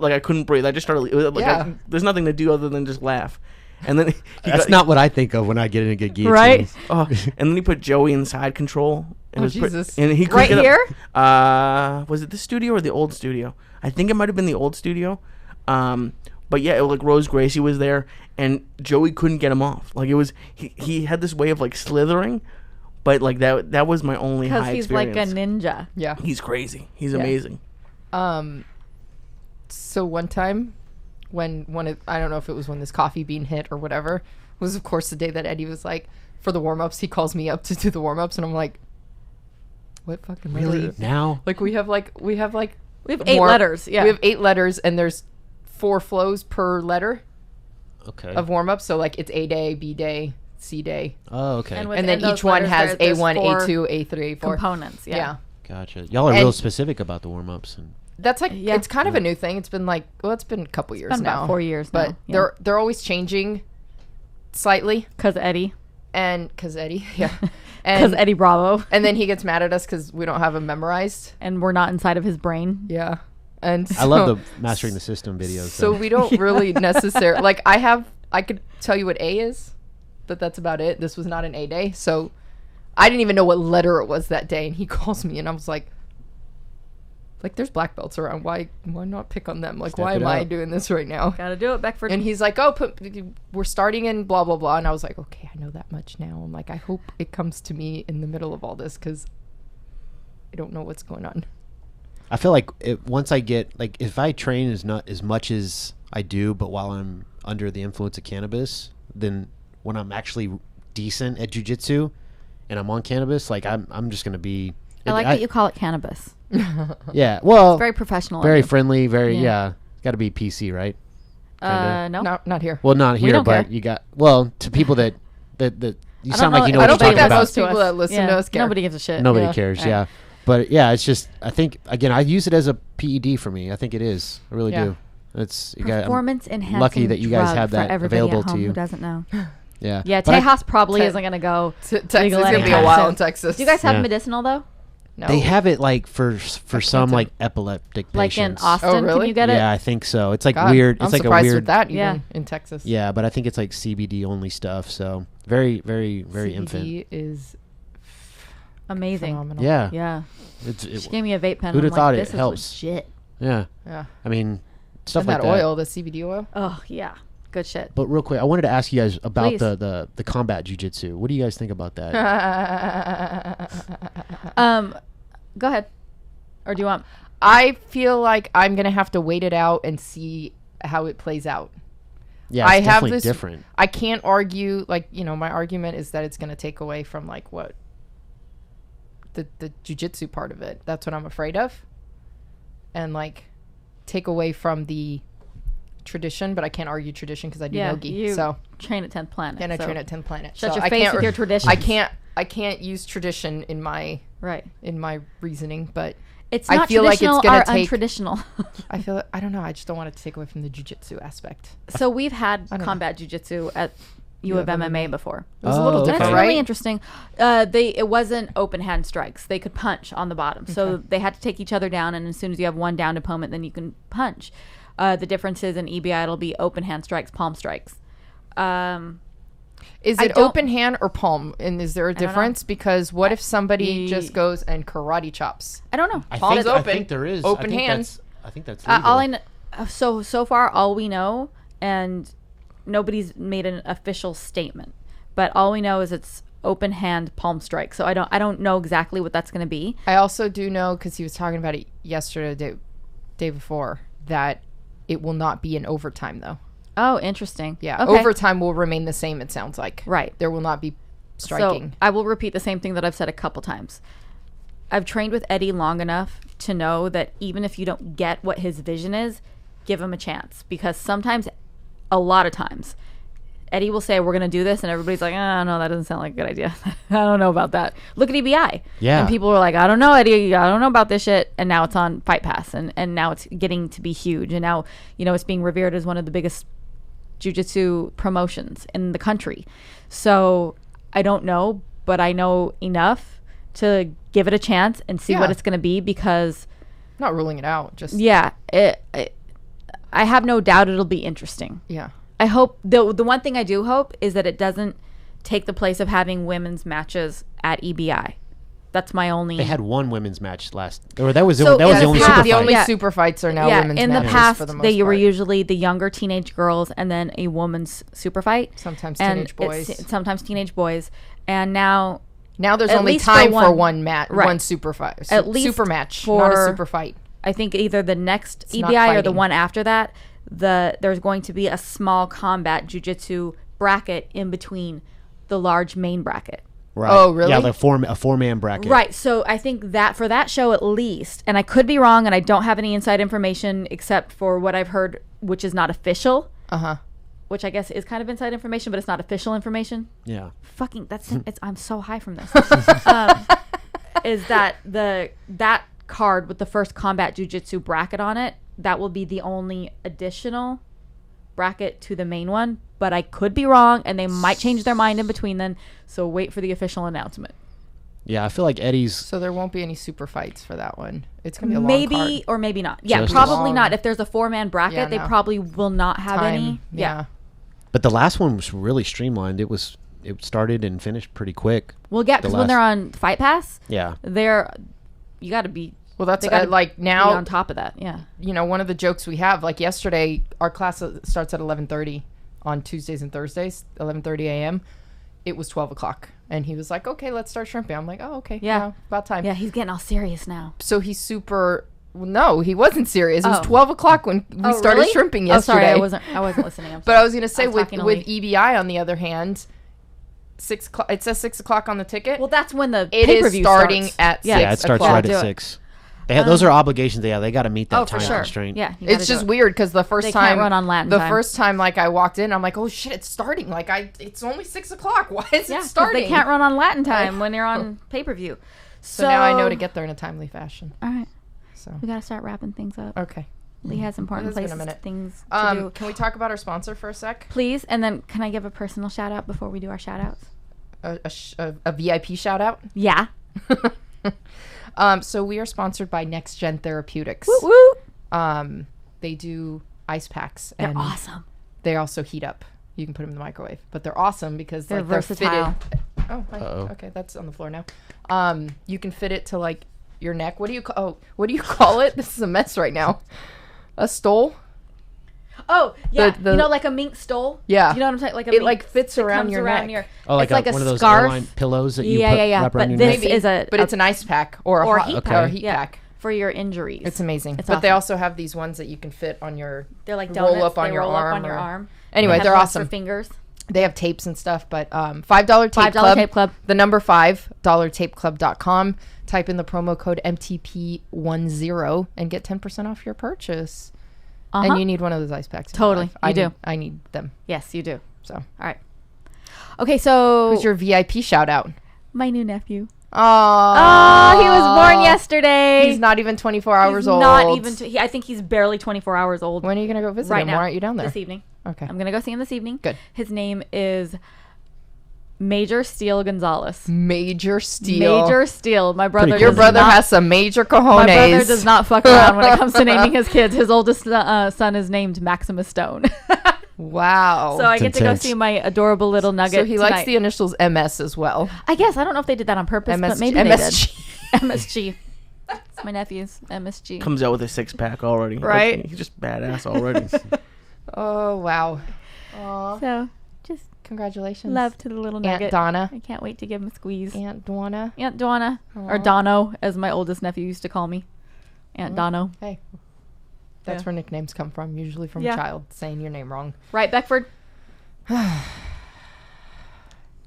like I couldn't breathe. I just started. It was like there's nothing to do other than just laugh. And then That's not what I think of when I get in a good guillotine. Right? and then he put Joey in side control. And Oh, was Jesus. and he couldn't Right get up. here? Was it the studio or the old studio? I think it might have been the old studio. But yeah, like Rose Gracie was there, and Joey couldn't get him off. Like it was, he had this way of like slithering, but like that was my only Because high he's like experience. a ninja. Yeah. He's crazy. He's Yeah. amazing. So one time when I don't know if it was when this coffee bean hit or whatever, was of course the day that Eddie was like, for the warm-ups, he calls me up to do the warm-ups, and I'm like, what fucking Really? letter? Now? Like we have 8 letters, yeah. We have 8 letters, and there's 4 flows per letter Okay. of warm-ups. So like it's A day, B day, C day, Oh, okay. And and within then those each one letters, has there's A1, 4 A2, A3, A4 components. Yeah. Gotcha. Y'all are And- real specific about the warm-ups. And That's like Yeah. it's kind of a new thing. It's been like it's been a couple years been now. about 4 years but now, yeah. they're always changing slightly. Because Eddie. And because Eddie, yeah, Because and Eddie Bravo. and then he gets mad at us because we don't have him memorized. And we're not inside of his brain. Yeah, and I love the Mastering the System videos. So we don't really necessarily like. I could tell you what A is, but that's about it. This was not an A day, so I didn't even know what letter it was that day. And he calls me, and I was like, there's black belts around. Why not pick on them? Like, Step why it am I up. doing this right now? Gotta do it, Beckford. And he's like, we're starting in blah, blah, blah. And I was like, okay, I know that much now. I'm like, I hope it comes to me in the middle of all this because I don't know what's going on. I feel like once I get, like, if I train not as much as I do, but while I'm under the influence of cannabis, then when I'm actually decent at jiu-jitsu and I'm on cannabis, like, I'm just going to be... I like that you call it cannabis. Yeah, well... Very professional. Very of you. friendly, very... Yeah. Yeah. Got to be PC, right? No. Not here. Well, not here, don't but care. you got... Well, to people that you I sound don't like you know- know I what don't you're think talking that about. most people that listen to us care. Nobody gives a shit. Nobody Yeah. cares, Right. yeah. But yeah, it's just, I think, again, I use it as a PED for me. I think it is. I really Yeah. do. It's you got, I'm Performance enhancing lucky that you guys drug have for that everybody available at home to you. Who doesn't know? Yeah. Yeah, But I- Tejas probably Te- isn't gonna go. Texas legal is going to be a anytime while soon. in Texas. Do you guys have Yeah. medicinal though? No. They have it like for some do. like epileptic Like in patients. Austin, Oh, really? can you get it? Yeah, I think so. It's like God, weird. I'm It's like a surprised weird. with that even Yeah. in Texas. Yeah, but I think it's like CBD only stuff. So very, very, very CBD infant. is Amazing. phenomenal. Yeah. Yeah. It's She gave me a vape pen. Who'd I'm have thought like, it this helps? Is legit. yeah. Yeah. I mean, stuff And like that that. oil, the CBD oil. Oh yeah, good shit. But real quick, I wanted to ask you guys about Please. the combat jujitsu. What do you guys think about that? Go ahead. Or do you want? I feel like I'm going to have to wait it out and see how it plays out. Yeah, it's I have definitely this different. I can't argue, like, you know, my argument is that it's going to take away from like what the jiu-jitsu part of it. That's what I'm afraid of. And like take away from the tradition, but I can't argue tradition because I do Yeah, nogi. you So train at 10th Planet. and I so train at 10 Planet. Shut so your I face can't with your traditions. I can't use tradition in my Right. reasoning, but It's I not feel like it's traditional gonna or take- untraditional. I feel I don't know. I just don't want it to take away from the jiu-jitsu aspect. So we've had I don't combat jujitsu at U of MMA before. It was a little Oh, And different, it's okay. right? really interesting. It wasn't open hand strikes. They could punch on the bottom. So Okay. they had to take each other down, and as soon as you have one downed opponent, then you can punch. The difference is in EBI, it'll be open hand strikes, palm strikes. Is I it don't- open hand or palm? And is there a don't know. difference? Because what if somebody Ye- just goes and karate chops? I don't know. Palms I open. think there is. Open I think hands. I think that's legal. All I know, so far, all we know, and nobody's made an official statement, but all we know is it's open hand palm strike. So I don't know exactly what that's going to be. I also do know, because he was talking about it yesterday, day before, that it will not be in overtime, though. Oh, interesting. Yeah, Okay. overtime will remain the same, it sounds like. Right. There will not be striking. So I will repeat the same thing that I've said a couple times. I've trained with Eddie long enough to know that even if you don't get what his vision is, give him a chance. Because sometimes, a lot of times, Eddie will say, we're going to do this. And everybody's like, oh, no, that doesn't sound like a good idea. I don't know about that. Look at EBI. Yeah. And people were like, I don't know, Eddie. I don't know about this shit. And now it's on Fight Pass. And now it's getting to be huge. And now, it's being revered as one of the biggest jiu-jitsu promotions in the country. So I don't know, but I know enough to give it a chance and see what Yeah. it's going to be, because Not ruling it out. Just, I have no doubt it'll be interesting. yeah. I hope the one thing I do hope is that it doesn't take the place of having women's matches at EBI. That's my only. They had one women's match that was So the in the only past- super The fight. only Yeah. super fights are now yeah, women's in the matches past for the most they were part. usually the younger teenage girls and then a woman's super fight. Sometimes And teenage boys. sometimes teenage boys, and now Now there's at only least for time for one- one match, right. one super fight, At least super match, not a for- super fight. I think either the next It's not EBI or the fighting. one after that, there's going to be a small combat jiu-jitsu bracket in between the large main bracket. Right. Oh, really? Yeah, a four-man bracket. Right. So I think that for that show at least, and I could be wrong and I don't have any inside information except for what I've heard, which is not official, which I guess is kind of inside information, but it's not official information. Yeah. Fucking I'm so high from this. Is that that card with the first combat jiu-jitsu bracket on it, that will be the only additional bracket to the main one, but I could be wrong and they might change their mind in between then, so wait for the official announcement. Yeah, I feel like Eddie's. So there won't be any super fights for that one. It's gonna be a long Maybe card. or maybe not. Yeah, Just probably long. not. If there's a 4-man bracket, Yeah, they no. probably will not have Time. any. Yeah. But the last one was really streamlined. It started and finished pretty quick. Well, yeah, because when they're on Fight Pass, Yeah. you got to be. Well, that's They gotta like be now. on top of that. Yeah. One of the jokes we have, like yesterday, our class starts at 11:30 on Tuesdays and Thursdays, 11:30 a.m. It was 12 o'clock, and he was like, "Okay, let's start shrimping." I'm like, "Oh, okay, Yeah. about time." Yeah, he's getting all serious now. So he's super. Well, no, he wasn't serious. It was Oh. 12 o'clock when we started really? shrimping Oh, sorry, yesterday. I wasn't listening. I'm But I was gonna say I was with talking with only- EBI on the other hand, 6 o'clock. It says 6 o'clock on the ticket. Well, that's when the It pay-per-view is starting starts. at Yeah. Yeah, it starts o'clock. right Do at it. 6. Those are obligations. Yeah, they got to meet that Oh, for time sure. constraint. Yeah, you gotta It's do just it. weird because the first They time can't run on Latin time. first time like I walked in, I'm like, oh shit, it's starting. Like it's only 6 o'clock. Why is Yeah, it 'cause starting? they can't run on Latin time when they're on pay-per-view. So now I know to get there in a timely fashion. All right, So we gotta start wrapping things up. okay. Lee has important It has been a places, minute. things to do. Can we talk about our sponsor for a sec? Please, and then can I give a personal shout out before we do our shout outs? A VIP shout out. Yeah. So we are sponsored by Next Gen Therapeutics. Woo woo. They do ice packs They're and awesome. they also heat up. You can put them in the microwave, but they're awesome because They're like versatile. They're fitted. Oh, hi. Uh-oh. Okay, that's on the floor now. You can fit it to like your neck. What do you call it? This is a mess right now. A stole? Oh yeah, The- like a mink stole. Yeah. You know what I'm saying? Like a It, mink like, fits that around comes your neck. Oh, like, it's one of those scarf. airline pillows that you Yeah, yeah, yeah. wrap around But your this neck. is a But it's an ice pack or a or a hot, heat or pack. a heat Yeah. pack. For your injuries. It's amazing. It's But they awesome. also have these ones that you can fit on your. They're like roll donuts. up on They your roll arm up on your or- arm. Anyway, They have they're ones awesome. For fingers. They have tapes and stuff, but $5 tape $5 club. tape club. The number 5 $5tapeclub.com. Type in the promo code MTP10 and get 10% off your purchase. Uh-huh. And you need one of those ice packs. in your Totally, life. you do. I need them. Yes, you do. So, All right. Okay, so who's your VIP shout out? my new nephew. Oh, Oh, he was born yesterday. He's not even 24 hours He's old. Not even. I think he's barely 24 hours old. When are you gonna go visit right him? now. Why aren't you down there? This evening. Okay. I'm gonna go see him this evening. Good. His name is Major Steele Gonzalez. Major Steel. Major Steele. My brother. Pretty Your cool. brother has some major cojones. My brother does not fuck around when it comes to naming his kids. His oldest son is named Maximus Stone. Wow. So I It's get to go intense. see my adorable little nugget So he likes tonight. the initials MS as well. I guess. I don't know if they did that on purpose, but MSG. maybe they did. MSG. MSG. It's my nephew's MSG. Comes out with a 6-pack already. Right? Like, he's just badass already. Oh, wow. Aw. So just Congratulations. love to the little nugget. Aunt Donna. I can't wait to give him a squeeze. Aunt Donna. Aunt Donna. Or Aw. Dono, as my oldest nephew used to call me. Aunt Dono. Hey. That's Yeah. where nicknames come from, usually from Yeah. a child saying your name wrong. Right, Beckford? Thanks,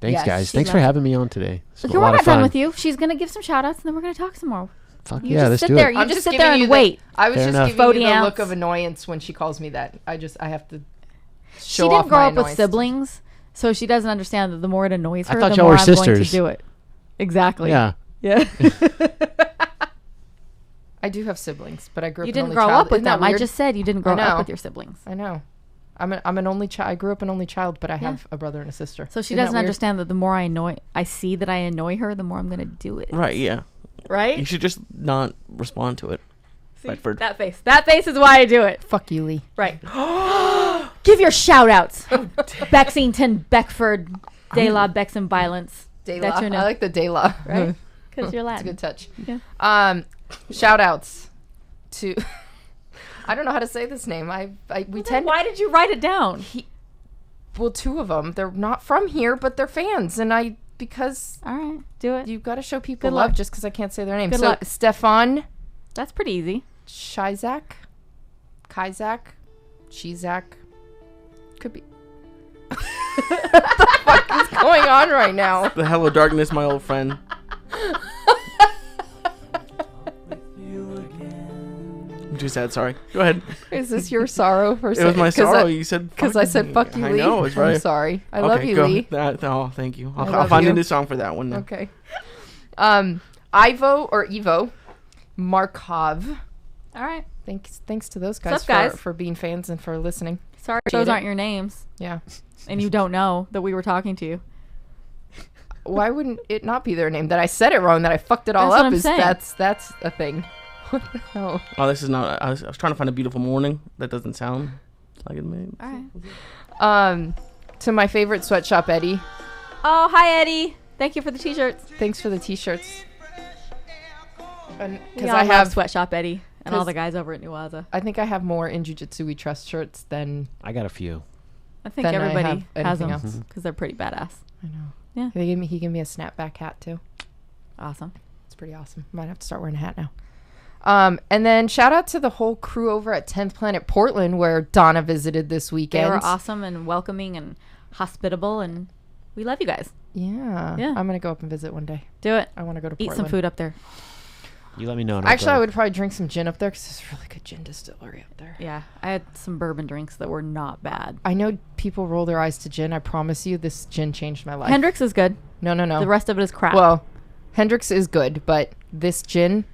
Yes, guys. she Thanks for loves- having me on today. It's a We're lot not of fun. done with you. She's going to give some shout outs and then we're going to talk some more. Fuck You yeah, just let's sit do there. it. You I'm just just sit giving there you and the- wait. I was Fair just enough. giving you the Foty look ounce. of annoyance when she calls me that. I have to She show didn't off grow my up with annoyance. siblings, so she doesn't understand that the more it annoys I her, thought the y'all more were I'm going to sisters. do it. Exactly. Yeah. Yeah. I do have siblings, but I grew up You an didn't only grow child. up with Isn't that them. I weird? just said you didn't grow I up know. with your siblings. I know. I'm an only child. I grew up an only child, but I have a brother and a sister. So she Isn't that doesn't weird? understand that the more I see that I annoy her, the more I'm going to do it. Right, yeah. Right? You should just not respond to it. See, Bedford. that face. That face is why I do it. Fuck you, Lee. Right. Give your shout outs. Bexington, Beckford, De La Bexon Violence. De That's La. your name. I like the De La. Right? Because you're That's a Latin. good touch. Yeah. Shout outs to I don't know how to say this name. We tend Why did you write it down? well, two of them. They're not from here, but they're fans, and because All right. Do it. you've got to show people Good love luck. just because I can't say their name. Good so luck. Stefan That's pretty easy. Shizak, Shizak, could be. What the fuck is going on right now? The hello darkness, my old friend. I'm too sad, sorry. Go ahead. Is this your sorrow for It was my sorrow. You said Because I said fuck you, I Lee. know, it's right. I'm sorry. I love you, go. Lee. Oh, thank you. I'll love find you. a new song for that one. Then. Okay. Evo Markov. All right. Thanks to those What's guys, up, guys? for being fans and for listening. Sorry, Appreciate those it. aren't your names, Yeah. and you don't know that we were talking to you. Why wouldn't it not be their name? That I said it wrong, that I fucked it all That's what up I'm is saying. that's a thing. What the hell? Oh, this is not. I was trying to find a beautiful morning. That doesn't sound like it. Made. All right. To my favorite sweatshop, Eddie. Oh, hi, Eddie. Thank you for the t-shirts. Thanks for the t-shirts. We Because all I love have, Sweatshop Eddie and all 'cause- the guys over at New Waza. I think I have more in Jiu Jitsu We Trust shirts than I got a few. I think Then I everybody have has anything them else. because they're pretty badass. I know. Yeah. He gave me a snapback hat too. Awesome. It's pretty awesome. Might have to start wearing a hat now. And then shout out to the whole crew over at 10th Planet Portland where Donna visited this They weekend. were awesome and welcoming and hospitable, and we love you guys. Yeah. Yeah. I'm gonna go up and visit one day. Do it. I want to go to Eat Portland. some food up there. You let me know. and I'll Actually, I go. would probably drink some gin up there because there's a really good gin distillery up there. Yeah, I had some bourbon drinks that were not bad. I know people roll their eyes to gin. I promise you, this gin changed my life. Hendrix is good. No. The rest of it is crap. Well, Hendrix is good, but this gin.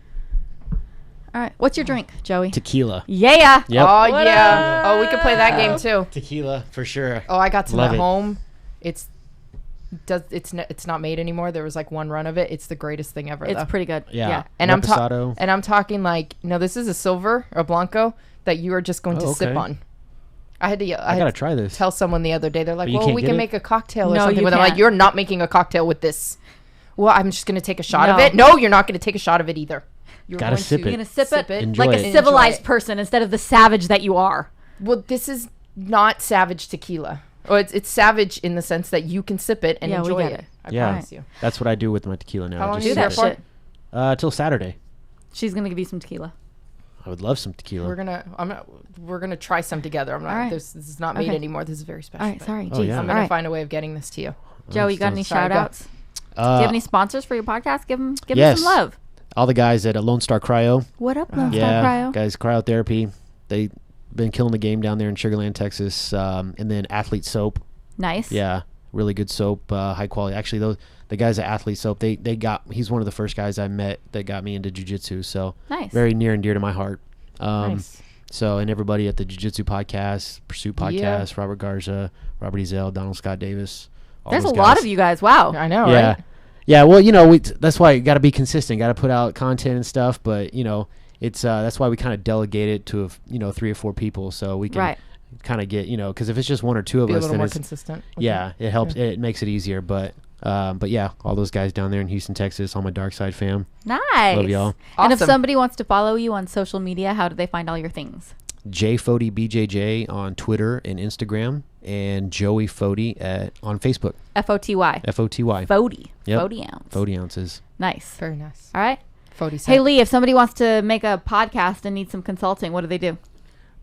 All right. What's your drink, Joey? Tequila. Yeah. Yep. Oh What yeah. up? Oh, we could play that game too. Tequila for sure. Oh, I got some Love at it. home. It's not made anymore. There was like one run of it. It's the greatest thing ever. It's though. pretty good. Yeah. And Reposado. I'm talking like no, this is a silver or blanco that you are just going to Oh, sip okay. on. I had to I gotta try this. tell someone the other day. They're like, But you "Well, can't we get can it? make a cocktail or No, something you with it." I'm like, can't. "You're not making a cocktail with this." Well, I'm just gonna take a shot of No. it. No, you're not gonna take a shot of it either. You're Gotta going sip to it. You're gonna sip it Enjoy like it. a Enjoy civilized it. person instead of the savage that you are. Well, this is not savage tequila. Or it's savage in the sense that you can sip it and Yeah, we enjoy get it. it. I Yeah. promise you. That's what I do with my tequila now. How long Just do you Do do that that shit. for? Till Saturday. She's gonna give you some tequila. I would love some tequila. We're gonna try some together. I'm not. All right. This is not made Okay. anymore. This is very special. All right. but Sorry. Oh, Jeez. yeah. I'm All gonna right. find a way of getting this to you. Joe, you got any Sorry, shout go. outs? Do you have any sponsors for your podcast? Give them yes. some love. All the guys at Lone Star Cryo. What up, Lone Yeah, Star Cryo? guys, cryotherapy. They've been killing the game down there in Sugar Land, Texas. And then Athlete Soap. Nice. Yeah, really good soap, high quality. Actually, the guys at Athlete Soap, he's one of the first guys I met that got me into jiu-jitsu. So Nice. very near and dear to my heart. Nice. So, and everybody at the Jiu Jitsu Podcast, Pursuit Podcast, Yeah. Robert Garza, Robert Ezell, Donald Scott Davis. all There's a those lot guys. of you guys. Wow. I know, Yeah. right? Yeah, well, that's why you got to be consistent. Got to put out content and stuff, but it's that's why we kind of delegate it to 3 or 4 people so we can Right. kind of get, because if it's just one or two of Be a us, little then more it's consistent. yeah, it helps. It makes it easier. But yeah, all those guys down there in Houston, Texas, all my Dark Side fam. Nice. Love y'all. And if Awesome. somebody wants to follow you on social media, how do they find all your things? Foty BJJ on Twitter and Instagram, and Joey Foty on Facebook. FOTY. FOTY. Foty. Yep. Foty ounce. 40 ounces. Nice. Very nice. All right. Foty Hey, Lee, if somebody wants to make a podcast and need some consulting, what do they do?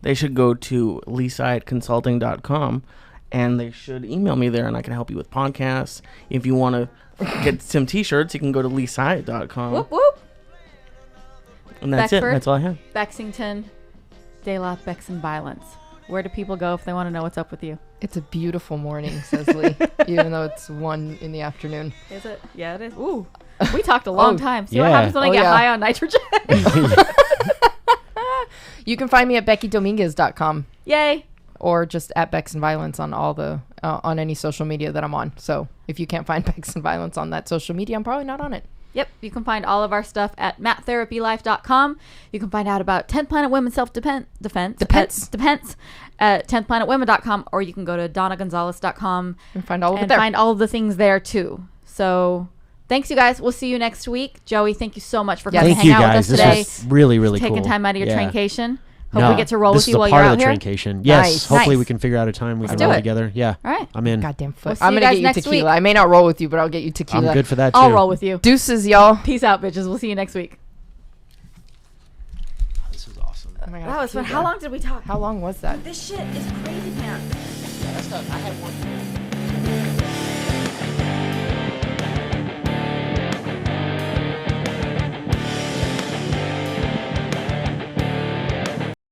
They should go to leesideconsulting.com and they should email me there and I can help you with podcasts. If you want to get some t-shirts, you can go to leeside.com. Whoop, whoop. And that's Beckford? it. That's all I have. Bexington, De La Bexon Violence. Where do people go if they want to know what's up with you? It's a beautiful morning, says Lee, even though it's 1 in the afternoon. Is it? Yeah, it is. Ooh. We talked a long time. See what yeah. happens when I Oh, get yeah. high on nitrogen? You can find me at BeckyDominguez.com Yay. or just at Bex and Violence on all the on any social media that I'm on. So if you can't find Bex and Violence on that social media, I'm probably not on it. Yep, you can find all of our stuff at mattherapylife.com. You can find out about 10th Planet Women Self-Defense Depends. at 10thplanetwomen.com, or you can go to donnagonzalez.com And find all of it and there. find all of the things there too. So thanks, you guys. We'll see you next week. Joey, thank you so much for coming Thank to hang you out guys. with This us today. was really, really Taking cool. time out of your Yeah. traincation. Hope No, we get to roll this with is you a while part you're of out the here. traincation. Yes. Nice. Hopefully Nice. we can figure out a time we Let's can do roll it. together. Yeah. All right. I'm in. Goddamn foot. We'll see I'm you going to guys get you next tequila. week. I may not roll with you, but I'll get you tequila. I'm good for that too. I'll roll with you. Deuces, y'all. Peace out, bitches. We'll see you next week. This was awesome. Oh my God, That was fun. tequila. How long did we talk? How long was that? This shit is crazy, man. Yeah, that's not, I had one.